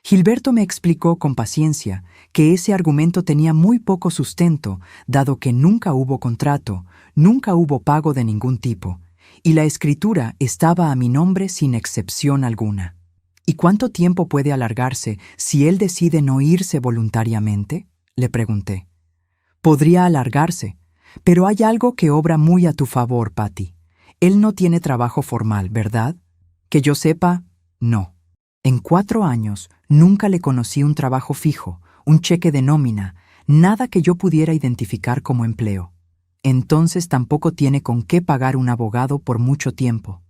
Gilberto me explicó con paciencia que ese argumento tenía muy poco sustento, dado que nunca hubo contrato, nunca hubo pago de ningún tipo, y la escritura estaba a mi nombre sin excepción alguna. ¿Y cuánto tiempo puede alargarse si él decide no irse voluntariamente?, le pregunté. Podría alargarse, pero hay algo que obra muy a tu favor, Patty. Él no tiene trabajo formal, ¿verdad? Que yo sepa, no. En 4 años nunca le conocí un trabajo fijo, un cheque de nómina, nada que yo pudiera identificar como empleo. Entonces tampoco tiene con qué pagar un abogado por mucho tiempo.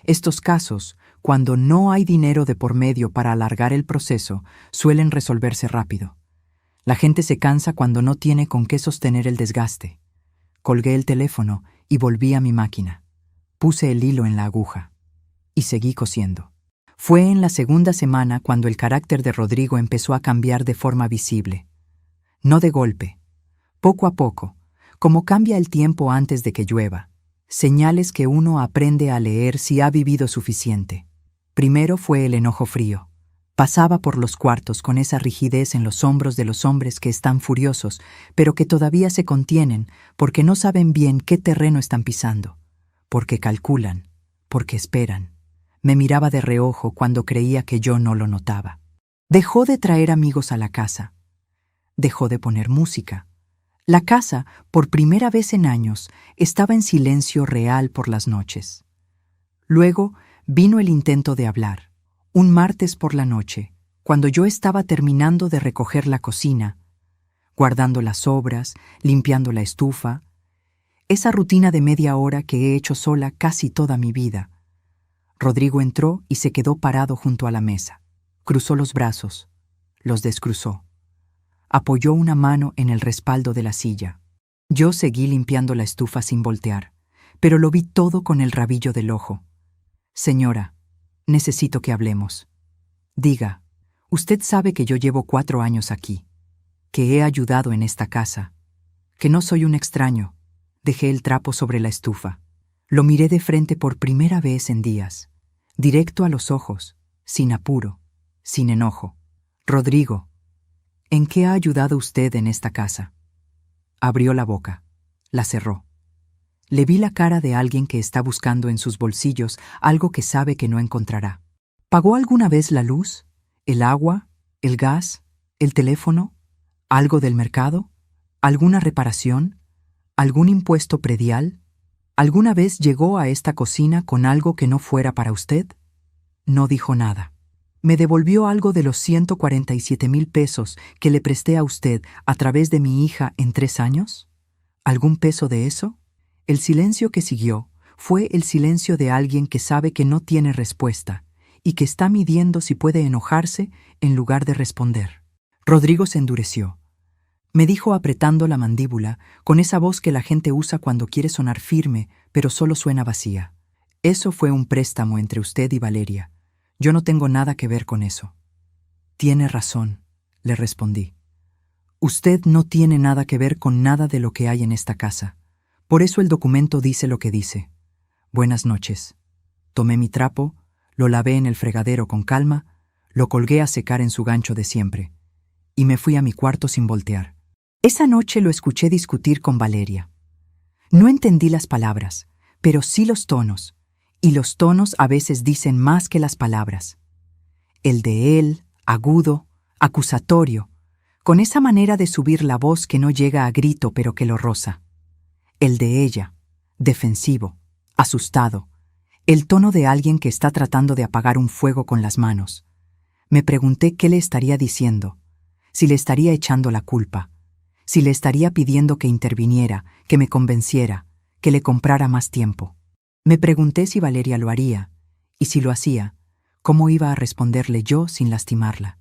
Estos casos, cuando no hay dinero de por medio para alargar el proceso, suelen resolverse rápido. La gente se cansa cuando no tiene con qué sostener el desgaste. Colgué el teléfono y volví a mi máquina. Puse el hilo en la aguja y seguí cosiendo. Fue en la 2ª semana cuando el carácter de Rodrigo empezó a cambiar de forma visible. No de golpe, poco a poco, como cambia el tiempo antes de que llueva. Señales que uno aprende a leer si ha vivido suficiente. Primero fue el enojo frío. Pasaba por los cuartos con esa rigidez en los hombros de los hombres que están furiosos, pero que todavía se contienen porque no saben bien qué terreno están pisando, porque calculan, porque esperan. Me miraba de reojo cuando creía que yo no lo notaba. Dejó de traer amigos a la casa. Dejó de poner música. La casa, por primera vez en años, estaba en silencio real por las noches. Luego vino el intento de hablar. Un martes por la noche, cuando yo estaba terminando de recoger la cocina, guardando las sobras, limpiando la estufa, esa rutina de media hora que he hecho sola casi toda mi vida. Rodrigo entró y se quedó parado junto a la mesa. Cruzó los brazos, los descruzó. Apoyó una mano en el respaldo de la silla. Yo seguí limpiando la estufa sin voltear, pero lo vi todo con el rabillo del ojo. Señora, necesito que hablemos. Diga, usted sabe que yo llevo 4 años aquí, que he ayudado en esta casa, que no soy un extraño. Dejé el trapo sobre la estufa. Lo miré de frente por primera vez en días, directo a los ojos, sin apuro, sin enojo. Rodrigo, ¿en qué ha ayudado usted en esta casa? Abrió la boca, la cerró. Le vi la cara de alguien que está buscando en sus bolsillos algo que sabe que no encontrará. ¿Pagó alguna vez la luz, el agua, el gas, el teléfono, algo del mercado, alguna reparación, algún impuesto predial? ¿Alguna vez llegó a esta cocina con algo que no fuera para usted? No dijo nada. ¿Me devolvió algo de los 147,000 pesos que le presté a usted a través de mi hija en 3 años? ¿Algún peso de eso? El silencio que siguió fue el silencio de alguien que sabe que no tiene respuesta y que está midiendo si puede enojarse en lugar de responder. Rodrigo se endureció. Me dijo apretando la mandíbula, con esa voz que la gente usa cuando quiere sonar firme, pero solo suena vacía. Eso fue un préstamo entre usted y Valeria. Yo no tengo nada que ver con eso. Tiene razón, le respondí. Usted no tiene nada que ver con nada de lo que hay en esta casa. Por eso el documento dice lo que dice. Buenas noches. Tomé mi trapo, lo lavé en el fregadero con calma, lo colgué a secar en su gancho de siempre, y me fui a mi cuarto sin voltear. Esa noche lo escuché discutir con Valeria. No entendí las palabras, pero sí los tonos, y los tonos a veces dicen más que las palabras. El de él, agudo, acusatorio, con esa manera de subir la voz que no llega a grito pero que lo roza. El de ella, defensivo, asustado, el tono de alguien que está tratando de apagar un fuego con las manos. Me pregunté qué le estaría diciendo, si le estaría echando la culpa, si le estaría pidiendo que interviniera, que me convenciera, que le comprara más tiempo. Me pregunté si Valeria lo haría, y si lo hacía, cómo iba a responderle yo sin lastimarla.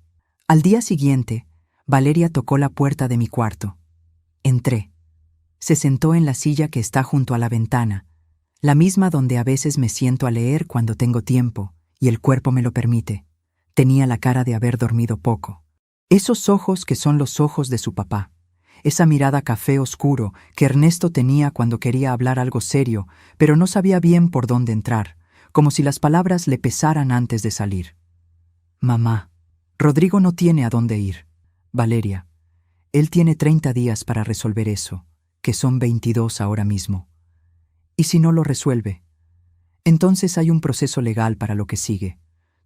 Al día siguiente, Valeria tocó la puerta de mi cuarto. Entré. Se sentó en la silla que está junto a la ventana, la misma donde a veces me siento a leer cuando tengo tiempo y el cuerpo me lo permite. Tenía la cara de haber dormido poco. Esos ojos que son los ojos de su papá. Esa mirada café oscuro que Ernesto tenía cuando quería hablar algo serio, pero no sabía bien por dónde entrar, como si las palabras le pesaran antes de salir. Mamá, Rodrigo no tiene a dónde ir. Valeria, él tiene 30 días para resolver eso, que son 22 ahora mismo. ¿Y si no lo resuelve? Entonces hay un proceso legal para lo que sigue.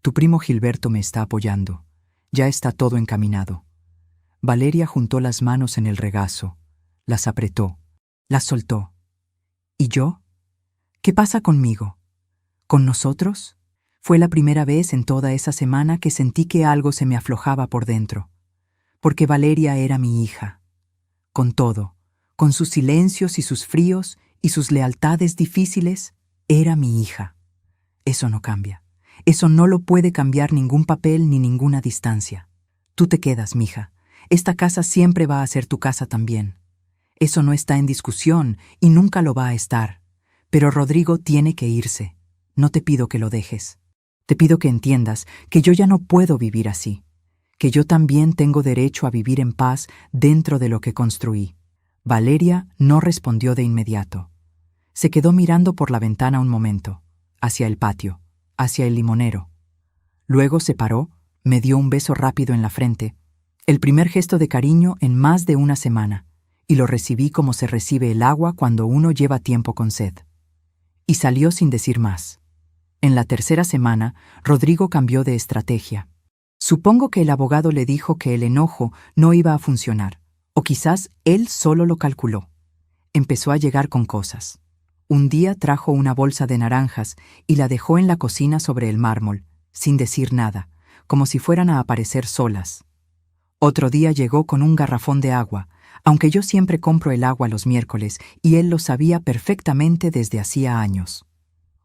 Tu primo Gilberto me está apoyando. Ya está todo encaminado. Valeria juntó las manos en el regazo, las apretó, las soltó. ¿Y yo? ¿Qué pasa conmigo? ¿Con nosotros? Fue la primera vez en toda esa semana que sentí que algo se me aflojaba por dentro. Porque Valeria era mi hija. Con todo, con sus silencios y sus fríos y sus lealtades difíciles, era mi hija. Eso no cambia. Eso no lo puede cambiar ningún papel ni ninguna distancia. Tú te quedas, mija. Esta casa siempre va a ser tu casa también. Eso no está en discusión y nunca lo va a estar. Pero Rodrigo tiene que irse. No te pido que lo dejes. Te pido que entiendas que yo ya no puedo vivir así. Que yo también tengo derecho a vivir en paz dentro de lo que construí. Valeria no respondió de inmediato. Se quedó mirando por la ventana un momento, hacia el patio, hacia el limonero. Luego se paró, me dio un beso rápido en la frente, el primer gesto de cariño en más de una semana, y lo recibí como se recibe el agua cuando uno lleva tiempo con sed. Y salió sin decir más. En la tercera semana, Rodrigo cambió de estrategia. Supongo que el abogado le dijo que el enojo no iba a funcionar, o quizás él solo lo calculó. Empezó a llegar con cosas. Un día trajo una bolsa de naranjas y la dejó en la cocina sobre el mármol, sin decir nada, como si fueran a aparecer solas. Otro día llegó con un garrafón de agua, aunque yo siempre compro el agua los miércoles y él lo sabía perfectamente desde hacía años.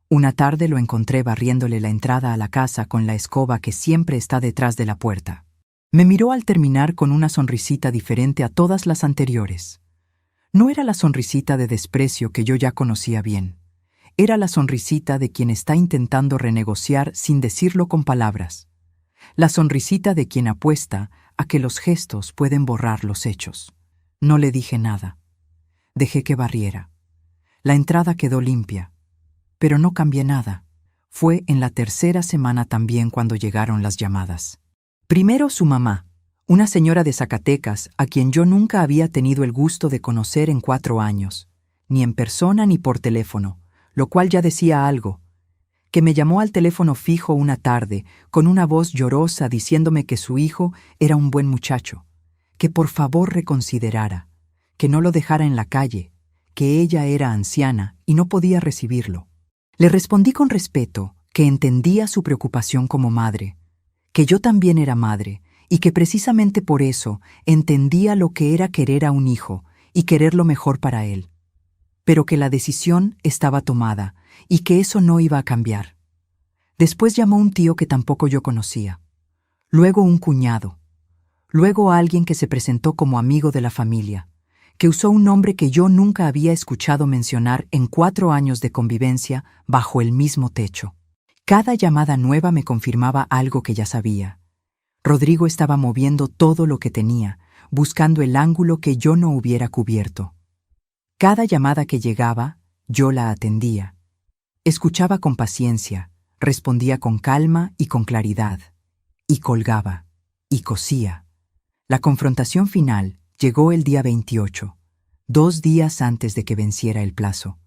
Una tarde lo encontré barriéndole la entrada a la casa con la escoba que siempre está detrás de la puerta. Me miró al terminar con una sonrisita diferente a todas las anteriores. No era la sonrisita de desprecio que yo ya conocía bien. Era la sonrisita de quien está intentando renegociar sin decirlo con palabras. La sonrisita de quien apuesta a que los gestos pueden borrar los hechos. No le dije nada. Dejé que barriera. La entrada quedó limpia, pero no cambié nada. Fue en la tercera semana también cuando llegaron las llamadas. Primero su mamá, una señora de Zacatecas a quien yo nunca había tenido el gusto de conocer en 4 años, ni en persona ni por teléfono, lo cual ya decía algo, que me llamó al teléfono fijo una tarde con una voz llorosa diciéndome que su hijo era un buen muchacho, que por favor reconsiderara, que no lo dejara en la calle, que ella era anciana y no podía recibirlo. Le respondí con respeto que entendía su preocupación como madre, que yo también era madre y que precisamente por eso entendía lo que era querer a un hijo y querer lo mejor para él, pero que la decisión estaba tomada y que eso no iba a cambiar. Después llamó un tío que tampoco yo conocía, luego un cuñado, luego alguien que se presentó como amigo de la familia, que usó un nombre que yo nunca había escuchado mencionar en 4 años de convivencia bajo el mismo techo. Cada llamada nueva me confirmaba algo que ya sabía. Rodrigo estaba moviendo todo lo que tenía, buscando el ángulo que yo no hubiera cubierto. Cada llamada que llegaba, yo la atendía. Escuchaba con paciencia, respondía con calma y con claridad. Y colgaba, y cosía. La confrontación final llegó el día 28, 2 días antes de que venciera el plazo,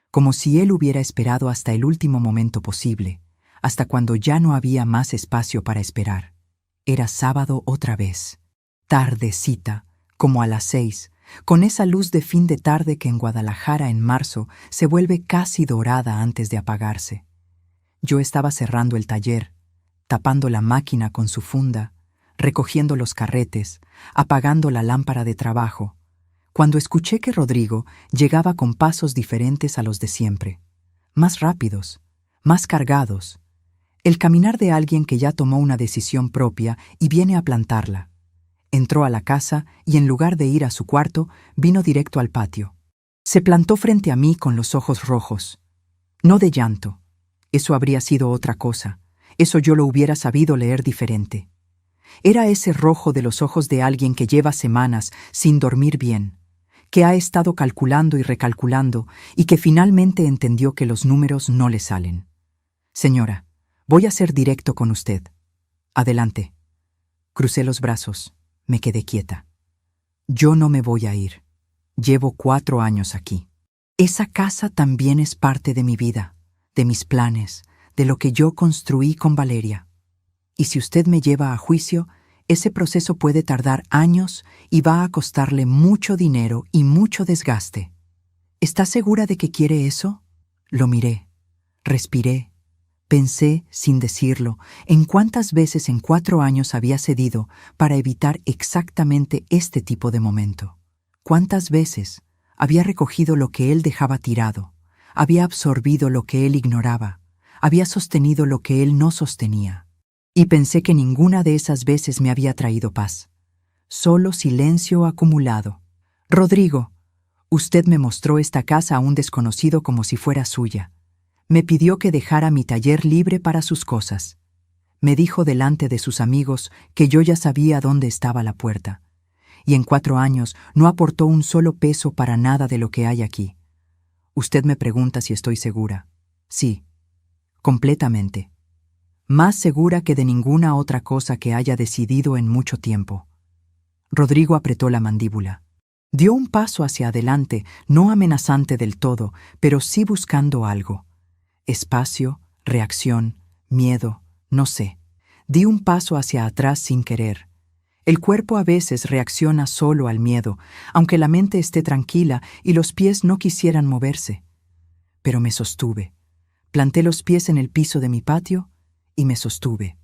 como si él hubiera esperado hasta el último momento posible, hasta cuando ya no había más espacio para esperar. Era sábado otra vez, tardecita, como a las 6, con esa luz de fin de tarde que en Guadalajara en marzo se vuelve casi dorada antes de apagarse. Yo estaba cerrando el taller, tapando la máquina con su funda, recogiendo los carretes, apagando la lámpara de trabajo, cuando escuché que Rodrigo llegaba con pasos diferentes a los de siempre, más rápidos, más cargados, el caminar de alguien que ya tomó una decisión propia y viene a plantarla. Entró a la casa y en lugar de ir a su cuarto, vino directo al patio. Se plantó frente a mí con los ojos rojos. No de llanto. Eso habría sido otra cosa. Eso yo lo hubiera sabido leer diferente. Era ese rojo de los ojos de alguien que lleva semanas sin dormir bien, que ha estado calculando y recalculando y que finalmente entendió que los números no le salen. Señora, voy a ser directo con usted. Adelante. Crucé los brazos. Me quedé quieta. Yo no me voy a ir. Llevo 4 años aquí. Esa casa también es parte de mi vida, de mis planes, de lo que yo construí con Valeria. Y si usted me lleva a juicio, ese proceso puede tardar años y va a costarle mucho dinero y mucho desgaste. ¿Está segura de que quiere eso? Lo miré, respiré. Pensé, sin decirlo, en cuántas veces en 4 años había cedido para evitar exactamente este tipo de momento. Cuántas veces había recogido lo que él dejaba tirado, había absorbido lo que él ignoraba, había sostenido lo que él no sostenía. Y pensé que ninguna de esas veces me había traído paz. Solo silencio acumulado. Rodrigo, usted me mostró esta casa a un desconocido como si fuera suya. Me pidió que dejara mi taller libre para sus cosas. Me dijo delante de sus amigos que yo ya sabía dónde estaba la puerta. Y en 4 años no aportó un solo peso para nada de lo que hay aquí. Usted me pregunta si estoy segura. Sí, completamente. Más segura que de ninguna otra cosa que haya decidido en mucho tiempo. Rodrigo apretó la mandíbula. Dio un paso hacia adelante, no amenazante del todo, pero sí buscando algo. Espacio, reacción, miedo, no sé. Di un paso hacia atrás sin querer. El cuerpo a veces reacciona solo al miedo, aunque la mente esté tranquila y los pies no quisieran moverse. Pero me sostuve. Planté los pies en el piso de mi patio y me sostuve.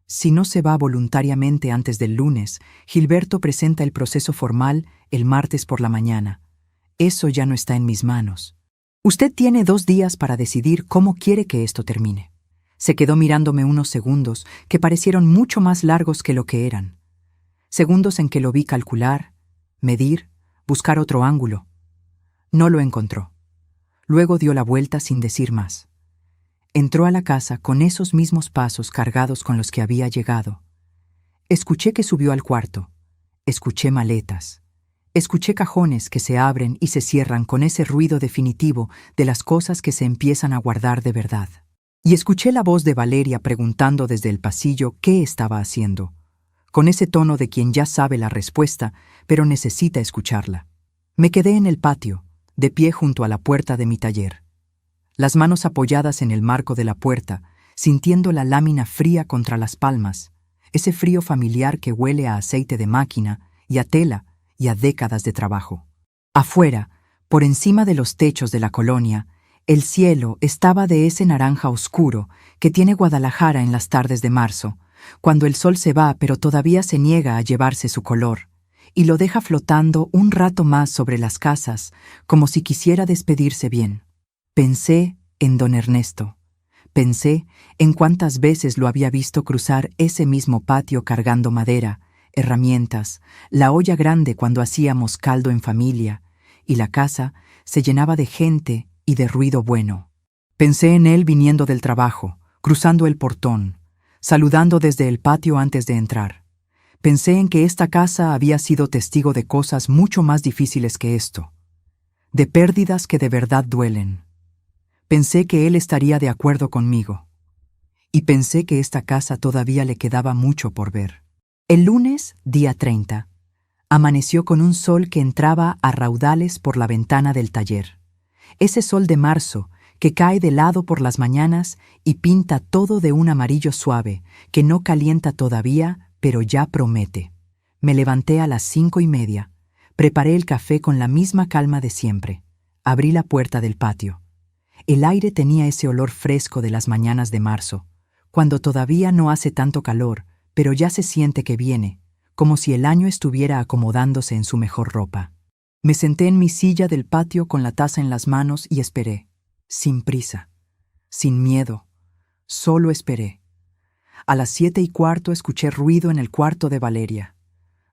Si no se va voluntariamente antes del lunes, Gilberto presenta el proceso formal el martes por la mañana. Eso ya no está en mis manos. Usted tiene 2 días para decidir cómo quiere que esto termine. Se quedó mirándome unos segundos que parecieron mucho más largos que lo que eran. Segundos en que lo vi calcular, medir, buscar otro ángulo. No lo encontró. Luego dio la vuelta sin decir más. Entró a la casa con esos mismos pasos cargados con los que había llegado. Escuché que subió al cuarto. Escuché maletas. Escuché cajones que se abren y se cierran con ese ruido definitivo de las cosas que se empiezan a guardar de verdad. Y escuché la voz de Valeria preguntando desde el pasillo qué estaba haciendo, con ese tono de quien ya sabe la respuesta, pero necesita escucharla. Me quedé en el patio, de pie junto a la puerta de mi taller, las manos apoyadas en el marco de la puerta, sintiendo la lámina fría contra las palmas, ese frío familiar que huele a aceite de máquina y a tela y a décadas de trabajo. Afuera, por encima de los techos de la colonia, el cielo estaba de ese naranja oscuro que tiene Guadalajara en las tardes de marzo, cuando el sol se va pero todavía se niega a llevarse su color, y lo deja flotando un rato más sobre las casas, como si quisiera despedirse bien. Pensé en don Ernesto. Pensé en cuántas veces lo había visto cruzar ese mismo patio cargando madera, herramientas, la olla grande cuando hacíamos caldo en familia, y la casa se llenaba de gente y de ruido bueno. Pensé en él viniendo del trabajo, cruzando el portón, saludando desde el patio antes de entrar. Pensé en que esta casa había sido testigo de cosas mucho más difíciles que esto, de pérdidas que de verdad duelen. Pensé que él estaría de acuerdo conmigo. Y pensé que esta casa todavía le quedaba mucho por ver. El lunes, día 30, amaneció con un sol que entraba a raudales por la ventana del taller. Ese sol de marzo que cae de lado por las mañanas y pinta todo de un amarillo suave, que no calienta todavía, pero ya promete. Me levanté a las 5:30, preparé el café con la misma calma de siempre, abrí la puerta del patio. El aire tenía ese olor fresco de las mañanas de marzo, cuando todavía no hace tanto calor, pero ya se siente que viene, como si el año estuviera acomodándose en su mejor ropa. Me senté en mi silla del patio con la taza en las manos y esperé, sin prisa, sin miedo, solo esperé. A las 7:15 escuché ruido en el cuarto de Valeria.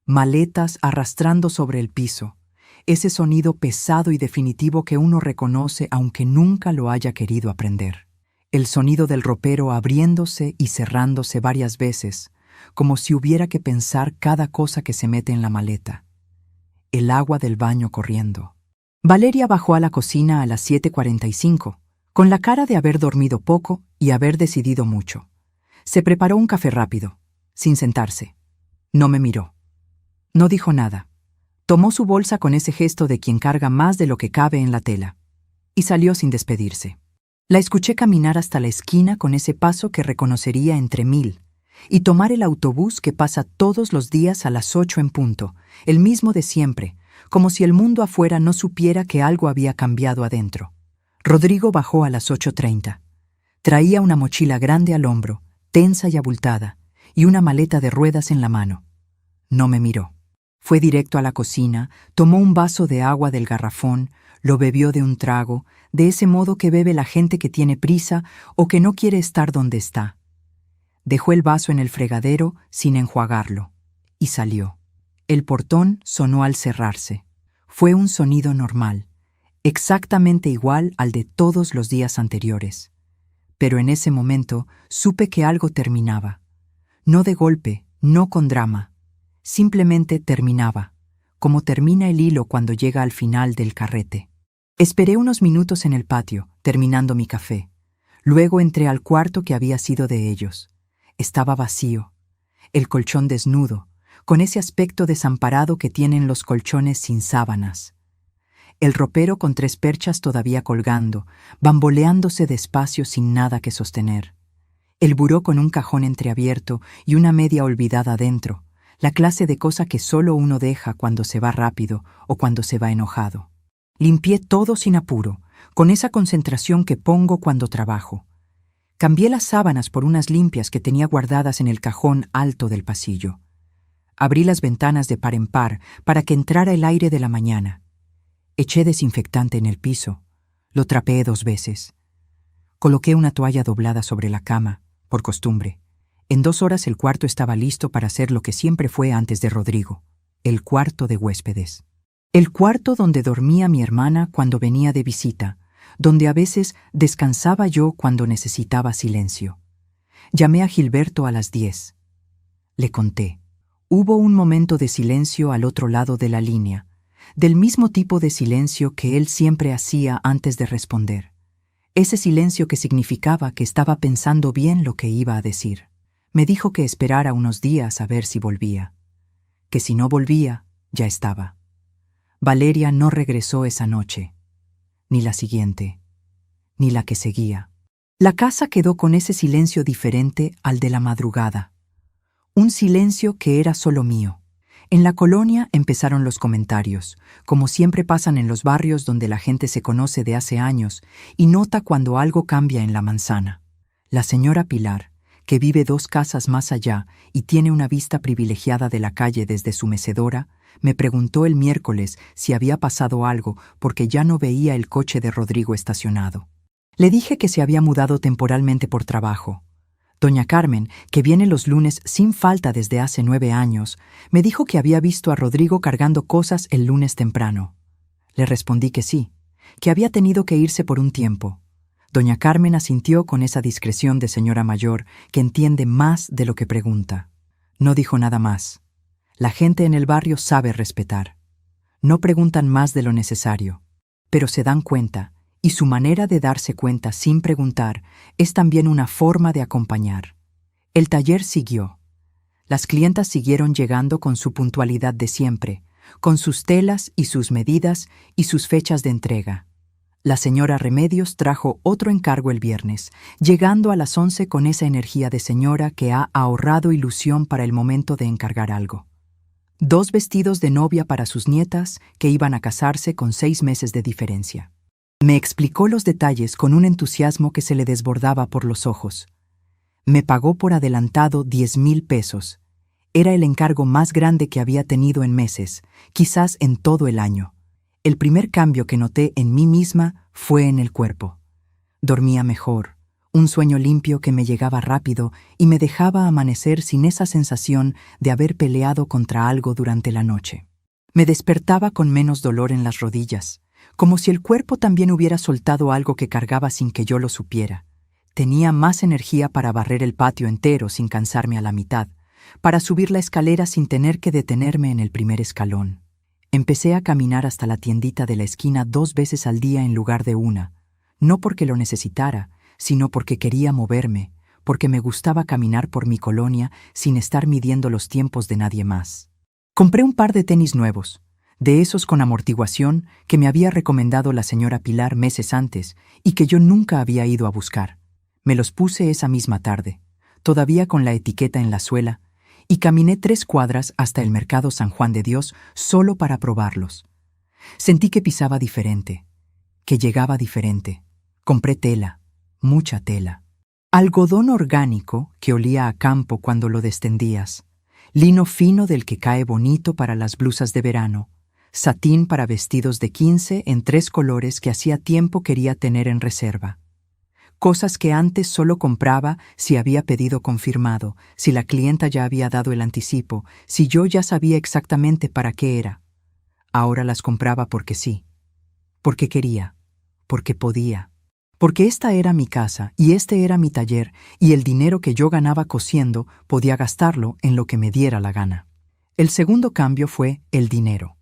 Maletas arrastrando sobre el piso. Ese sonido pesado y definitivo que uno reconoce aunque nunca lo haya querido aprender. El sonido del ropero abriéndose y cerrándose varias veces, como si hubiera que pensar cada cosa que se mete en la maleta. El agua del baño corriendo. Valeria bajó a la cocina a las 7:45, con la cara de haber dormido poco y haber decidido mucho. Se preparó un café rápido, sin sentarse. No me miró. No dijo nada. Tomó su bolsa con ese gesto de quien carga más de lo que cabe en la tela, y salió sin despedirse. La escuché caminar hasta la esquina con ese paso que reconocería entre 1000, y tomar el autobús que pasa todos los días a las 8 en punto, el mismo de siempre, como si el mundo afuera no supiera que algo había cambiado adentro. Rodrigo bajó a las 8:30. Traía una mochila grande al hombro, tensa y abultada, y una maleta de ruedas en la mano. No me miró. Fue directo a la cocina, tomó un vaso de agua del garrafón, lo bebió de un trago, de ese modo que bebe la gente que tiene prisa o que no quiere estar donde está. Dejó el vaso en el fregadero sin enjuagarlo, y salió. El portón sonó al cerrarse. Fue un sonido normal, exactamente igual al de todos los días anteriores. Pero en ese momento supe que algo terminaba. No de golpe, no con drama. Simplemente terminaba, como termina el hilo cuando llega al final del carrete. Esperé unos minutos en el patio, terminando mi café. Luego entré al cuarto que había sido de ellos. Estaba vacío, el colchón desnudo, con ese aspecto desamparado que tienen los colchones sin sábanas. El ropero con 3 perchas todavía colgando, bamboleándose despacio sin nada que sostener. El buró con un cajón entreabierto y una media olvidada dentro, la clase de cosa que solo uno deja cuando se va rápido o cuando se va enojado. Limpié todo sin apuro, con esa concentración que pongo cuando trabajo. Cambié las sábanas por unas limpias que tenía guardadas en el cajón alto del pasillo. Abrí las ventanas de par en par para que entrara el aire de la mañana. Eché desinfectante en el piso. Lo trapeé 2 veces. Coloqué una toalla doblada sobre la cama, por costumbre. En 2 horas el cuarto estaba listo para hacer lo que siempre fue antes de Rodrigo, el cuarto de huéspedes. El cuarto donde dormía mi hermana cuando venía de visita, donde a veces descansaba yo cuando necesitaba silencio. Llamé a Gilberto a las 10. Le conté. Hubo un momento de silencio al otro lado de la línea, del mismo tipo de silencio que él siempre hacía antes de responder. Ese silencio que significaba que estaba pensando bien lo que iba a decir. Me dijo que esperara unos días a ver si volvía. Que si no volvía, ya estaba. Valeria no regresó esa noche, ni la siguiente, ni la que seguía. La casa quedó con ese silencio diferente al de la madrugada. Un silencio que era solo mío. En la colonia empezaron los comentarios, como siempre pasan en los barrios donde la gente se conoce de hace años y nota cuando algo cambia en la manzana. La señora Pilar, que vive 2 casas más allá y tiene una vista privilegiada de la calle desde su mecedora, me preguntó el miércoles si había pasado algo porque ya no veía el coche de Rodrigo estacionado. Le dije que se había mudado temporalmente por trabajo. Doña Carmen, que viene los lunes sin falta desde hace 9 años, me dijo que había visto a Rodrigo cargando cosas el lunes temprano. Le respondí que sí, que había tenido que irse por un tiempo. Doña Carmen asintió con esa discreción de señora mayor que entiende más de lo que pregunta. No dijo nada más. La gente en el barrio sabe respetar. No preguntan más de lo necesario, pero se dan cuenta, y su manera de darse cuenta sin preguntar es también una forma de acompañar. El taller siguió. Las clientas siguieron llegando con su puntualidad de siempre, con sus telas y sus medidas y sus fechas de entrega. La señora Remedios trajo otro encargo el viernes, llegando a las 11 con esa energía de señora que ha ahorrado ilusión para el momento de encargar algo. 2 vestidos de novia para sus nietas, que iban a casarse con 6 meses de diferencia. Me explicó los detalles con un entusiasmo que se le desbordaba por los ojos. Me pagó por adelantado 10,000 pesos. Era el encargo más grande que había tenido en meses, quizás en todo el año. El primer cambio que noté en mí misma fue en el cuerpo. Dormía mejor, un sueño limpio que me llegaba rápido y me dejaba amanecer sin esa sensación de haber peleado contra algo durante la noche. Me despertaba con menos dolor en las rodillas, como si el cuerpo también hubiera soltado algo que cargaba sin que yo lo supiera. Tenía más energía para barrer el patio entero sin cansarme a la mitad, para subir la escalera sin tener que detenerme en el primer escalón. Empecé a caminar hasta la tiendita de la esquina 2 veces al día en lugar de una, no porque lo necesitara, sino porque quería moverme, porque me gustaba caminar por mi colonia sin estar midiendo los tiempos de nadie más. Compré un par de tenis nuevos, de esos con amortiguación que me había recomendado la señora Pilar meses antes y que yo nunca había ido a buscar. Me los puse esa misma tarde, todavía con la etiqueta en la suela, y caminé 3 cuadras hasta el mercado San Juan de Dios solo para probarlos. Sentí que pisaba diferente, que llegaba diferente. Compré tela, mucha tela. Algodón orgánico que olía a campo cuando lo destendías, lino fino del que cae bonito para las blusas de verano, satín para vestidos de 15 en 3 colores que hacía tiempo quería tener en reserva. Cosas que antes solo compraba si había pedido confirmado, si la clienta ya había dado el anticipo, si yo ya sabía exactamente para qué era. Ahora las compraba porque sí, porque quería, porque podía, porque esta era mi casa y este era mi taller y el dinero que yo ganaba cosiendo podía gastarlo en lo que me diera la gana. El segundo cambio fue el dinero.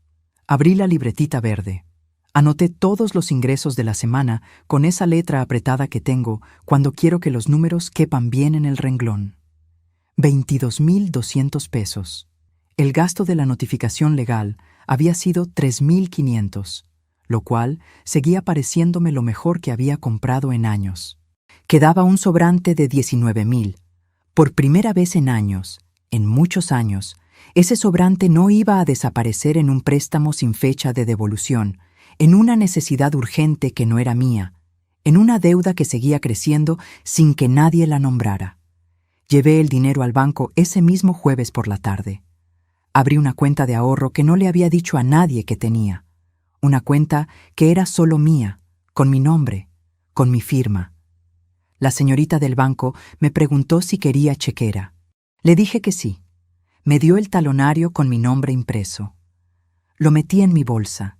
Abrí la libretita verde. Anoté todos los ingresos de la semana con esa letra apretada que tengo cuando quiero que los números quepan bien en el renglón. 22,200 pesos. El gasto de la notificación legal había sido 3,500, lo cual seguía pareciéndome lo mejor que había comprado en años. Quedaba un sobrante de 19,000. Por primera vez en años, en muchos años, ese sobrante no iba a desaparecer en un préstamo sin fecha de devolución, en una necesidad urgente que no era mía, en una deuda que seguía creciendo sin que nadie la nombrara. Llevé el dinero al banco ese mismo jueves por la tarde. Abrí una cuenta de ahorro que no le había dicho a nadie que tenía. Una cuenta que era solo mía, con mi nombre, con mi firma. La señorita del banco me preguntó si quería chequera. Le dije que sí. Me dio el talonario con mi nombre impreso. Lo metí en mi bolsa.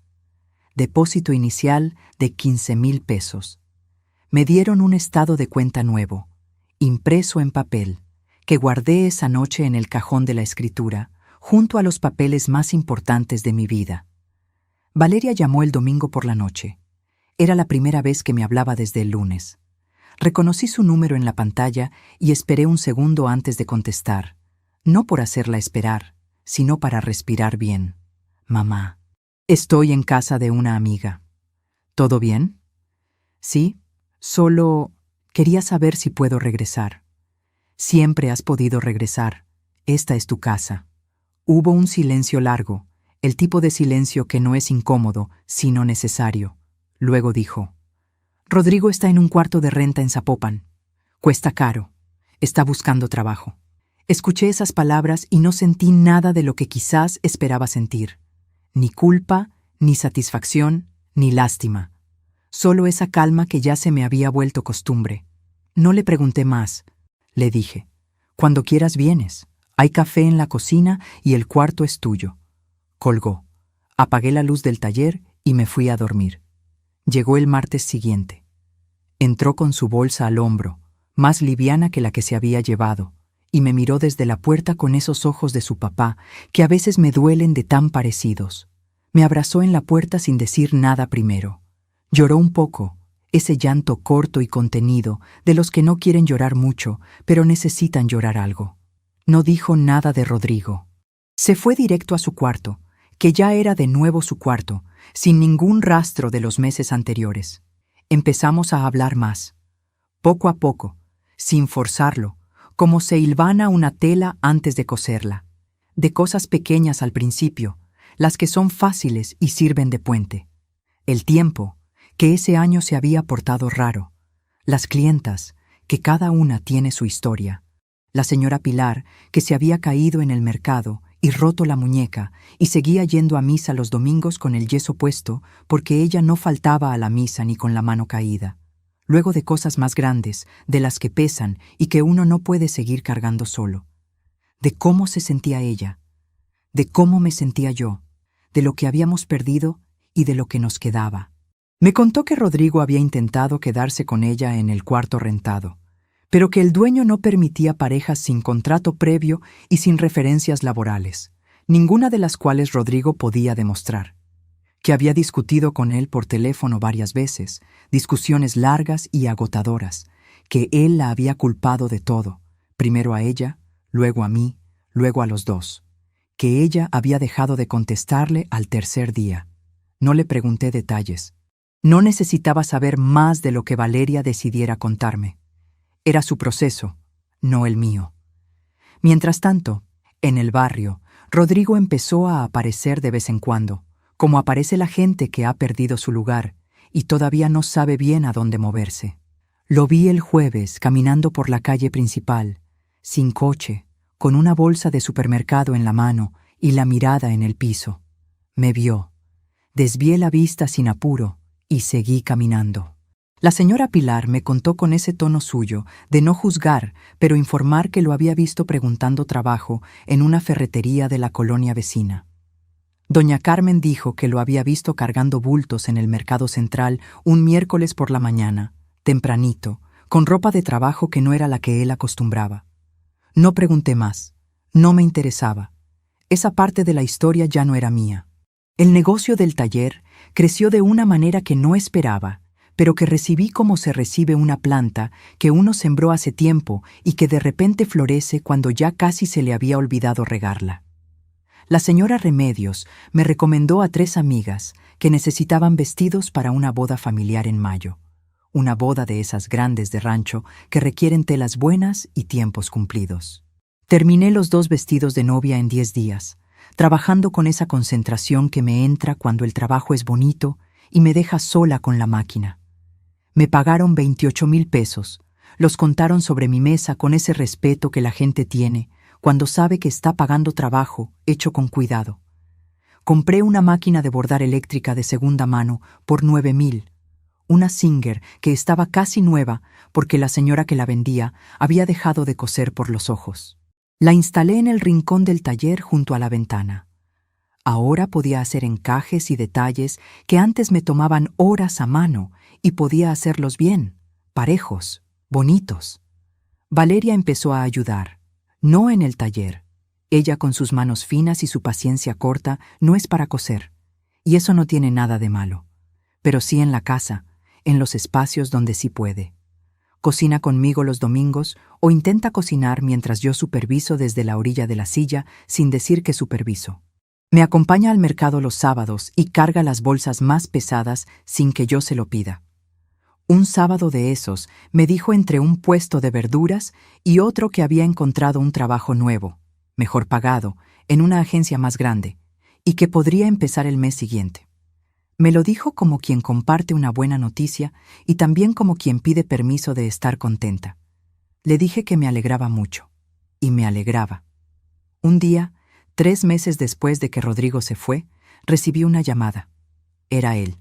Depósito inicial de 15,000 pesos. Me dieron un estado de cuenta nuevo, impreso en papel, que guardé esa noche en el cajón de la escritura, junto a los papeles más importantes de mi vida. Valeria llamó el domingo por la noche. Era la primera vez que me hablaba desde el lunes. Reconocí su número en la pantalla y esperé un segundo antes de contestar, no por hacerla esperar, sino para respirar bien. Mamá, estoy en casa de una amiga. ¿Todo bien? Sí, solo quería saber si puedo regresar. Siempre has podido regresar. Esta es tu casa. Hubo un silencio largo, el tipo de silencio que no es incómodo, sino necesario. Luego dijo: Rodrigo está en un cuarto de renta en Zapopan. Cuesta caro. Está buscando trabajo. Escuché esas palabras y no sentí nada de lo que quizás esperaba sentir. Ni culpa, ni satisfacción, ni lástima. Solo esa calma que ya se me había vuelto costumbre. No le pregunté más. Le dije: Cuando quieras vienes. Hay café en la cocina y el cuarto es tuyo. Colgó. Apagué la luz del taller y me fui a dormir. Llegó el martes siguiente. Entró con su bolsa al hombro, más liviana que la que se había llevado, y me miró desde la puerta con esos ojos de su papá, que a veces me duelen de tan parecidos. Me abrazó en la puerta sin decir nada primero. Lloró un poco, ese llanto corto y contenido, de los que no quieren llorar mucho, pero necesitan llorar algo. No dijo nada de Rodrigo. Se fue directo a su cuarto, que ya era de nuevo su cuarto, sin ningún rastro de los meses anteriores. Empezamos a hablar más, poco a poco, sin forzarlo, como se hilvana una tela antes de coserla, de cosas pequeñas al principio, las que son fáciles y sirven de puente. El tiempo, que ese año se había portado raro, las clientas, que cada una tiene su historia, la señora Pilar, que se había caído en el mercado y roto la muñeca y seguía yendo a misa los domingos con el yeso puesto porque ella no faltaba a la misa ni con la mano caída. Luego de cosas más grandes, de las que pesan y que uno no puede seguir cargando solo. De cómo se sentía ella, de cómo me sentía yo, de lo que habíamos perdido y de lo que nos quedaba. Me contó que Rodrigo había intentado quedarse con ella en el cuarto rentado, pero que el dueño no permitía parejas sin contrato previo y sin referencias laborales, ninguna de las cuales Rodrigo podía demostrar. Que había discutido con él por teléfono varias veces, discusiones largas y agotadoras, que él la había culpado de todo, primero a ella, luego a mí, luego a los dos, que ella había dejado de contestarle al tercer día. No le pregunté detalles. No necesitaba saber más de lo que Valeria decidiera contarme. Era su proceso, no el mío. Mientras tanto, en el barrio, Rodrigo empezó a aparecer de vez en cuando, como aparece la gente que ha perdido su lugar y todavía no sabe bien a dónde moverse. Lo vi el jueves caminando por la calle principal, sin coche, con una bolsa de supermercado en la mano y la mirada en el piso. Me vio. Desvié la vista sin apuro y seguí caminando. La señora Pilar me contó con ese tono suyo de no juzgar, pero informar que lo había visto preguntando trabajo en una ferretería de la colonia vecina. Doña Carmen dijo que lo había visto cargando bultos en el mercado central un miércoles por la mañana, tempranito, con ropa de trabajo que no era la que él acostumbraba. No pregunté más, no me interesaba. Esa parte de la historia ya no era mía. El negocio del taller creció de una manera que no esperaba, pero que recibí como se recibe una planta que uno sembró hace tiempo y que de repente florece cuando ya casi se le había olvidado regarla. La señora Remedios me recomendó a 3 amigas que necesitaban vestidos para una boda familiar en mayo, una boda de esas grandes de rancho que requieren telas buenas y tiempos cumplidos. Terminé los 2 vestidos de novia en 10 días, trabajando con esa concentración que me entra cuando el trabajo es bonito y me deja sola con la máquina. Me pagaron 28,000 pesos, los contaron sobre mi mesa con ese respeto que la gente tiene cuando sabe que está pagando trabajo hecho con cuidado. Compré una máquina de bordar eléctrica de segunda mano por 9,000, una Singer que estaba casi nueva porque la señora que la vendía había dejado de coser por los ojos. La instalé en el rincón del taller junto a la ventana. Ahora podía hacer encajes y detalles que antes me tomaban horas a mano y podía hacerlos bien, parejos, bonitos. Valeria empezó a ayudar, no en el taller. Ella con sus manos finas y su paciencia corta no es para coser, y eso no tiene nada de malo. Pero sí en la casa, en los espacios donde sí puede. Cocina conmigo los domingos o intenta cocinar mientras yo superviso desde la orilla de la silla sin decir que superviso. Me acompaña al mercado los sábados y carga las bolsas más pesadas sin que yo se lo pida. Un sábado de esos me dijo entre un puesto de verduras y otro que había encontrado un trabajo nuevo, mejor pagado, en una agencia más grande, y que podría empezar el mes siguiente. Me lo dijo como quien comparte una buena noticia y también como quien pide permiso de estar contenta. Le dije que me alegraba mucho, y me alegraba. Un día, 3 meses después de que Rodrigo se fue, recibí una llamada. Era él.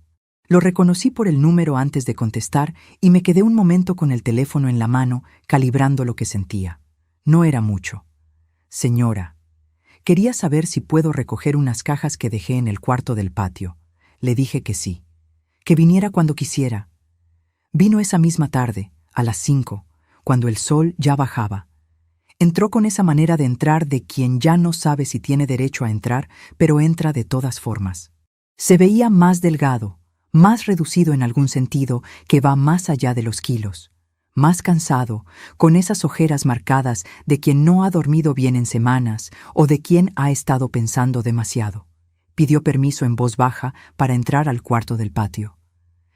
Lo reconocí por el número antes de contestar y me quedé un momento con el teléfono en la mano, calibrando lo que sentía. No era mucho. Señora, quería saber si puedo recoger unas cajas que dejé en el cuarto del patio. Le dije que sí, que viniera cuando quisiera. Vino esa misma tarde, a las 5, cuando el sol ya bajaba. Entró con esa manera de entrar de quien ya no sabe si tiene derecho a entrar, pero entra de todas formas. Se veía más delgado, más reducido en algún sentido que va más allá de los kilos, más cansado, con esas ojeras marcadas de quien no ha dormido bien en semanas o de quien ha estado pensando demasiado. Pidió permiso en voz baja para entrar al cuarto del patio.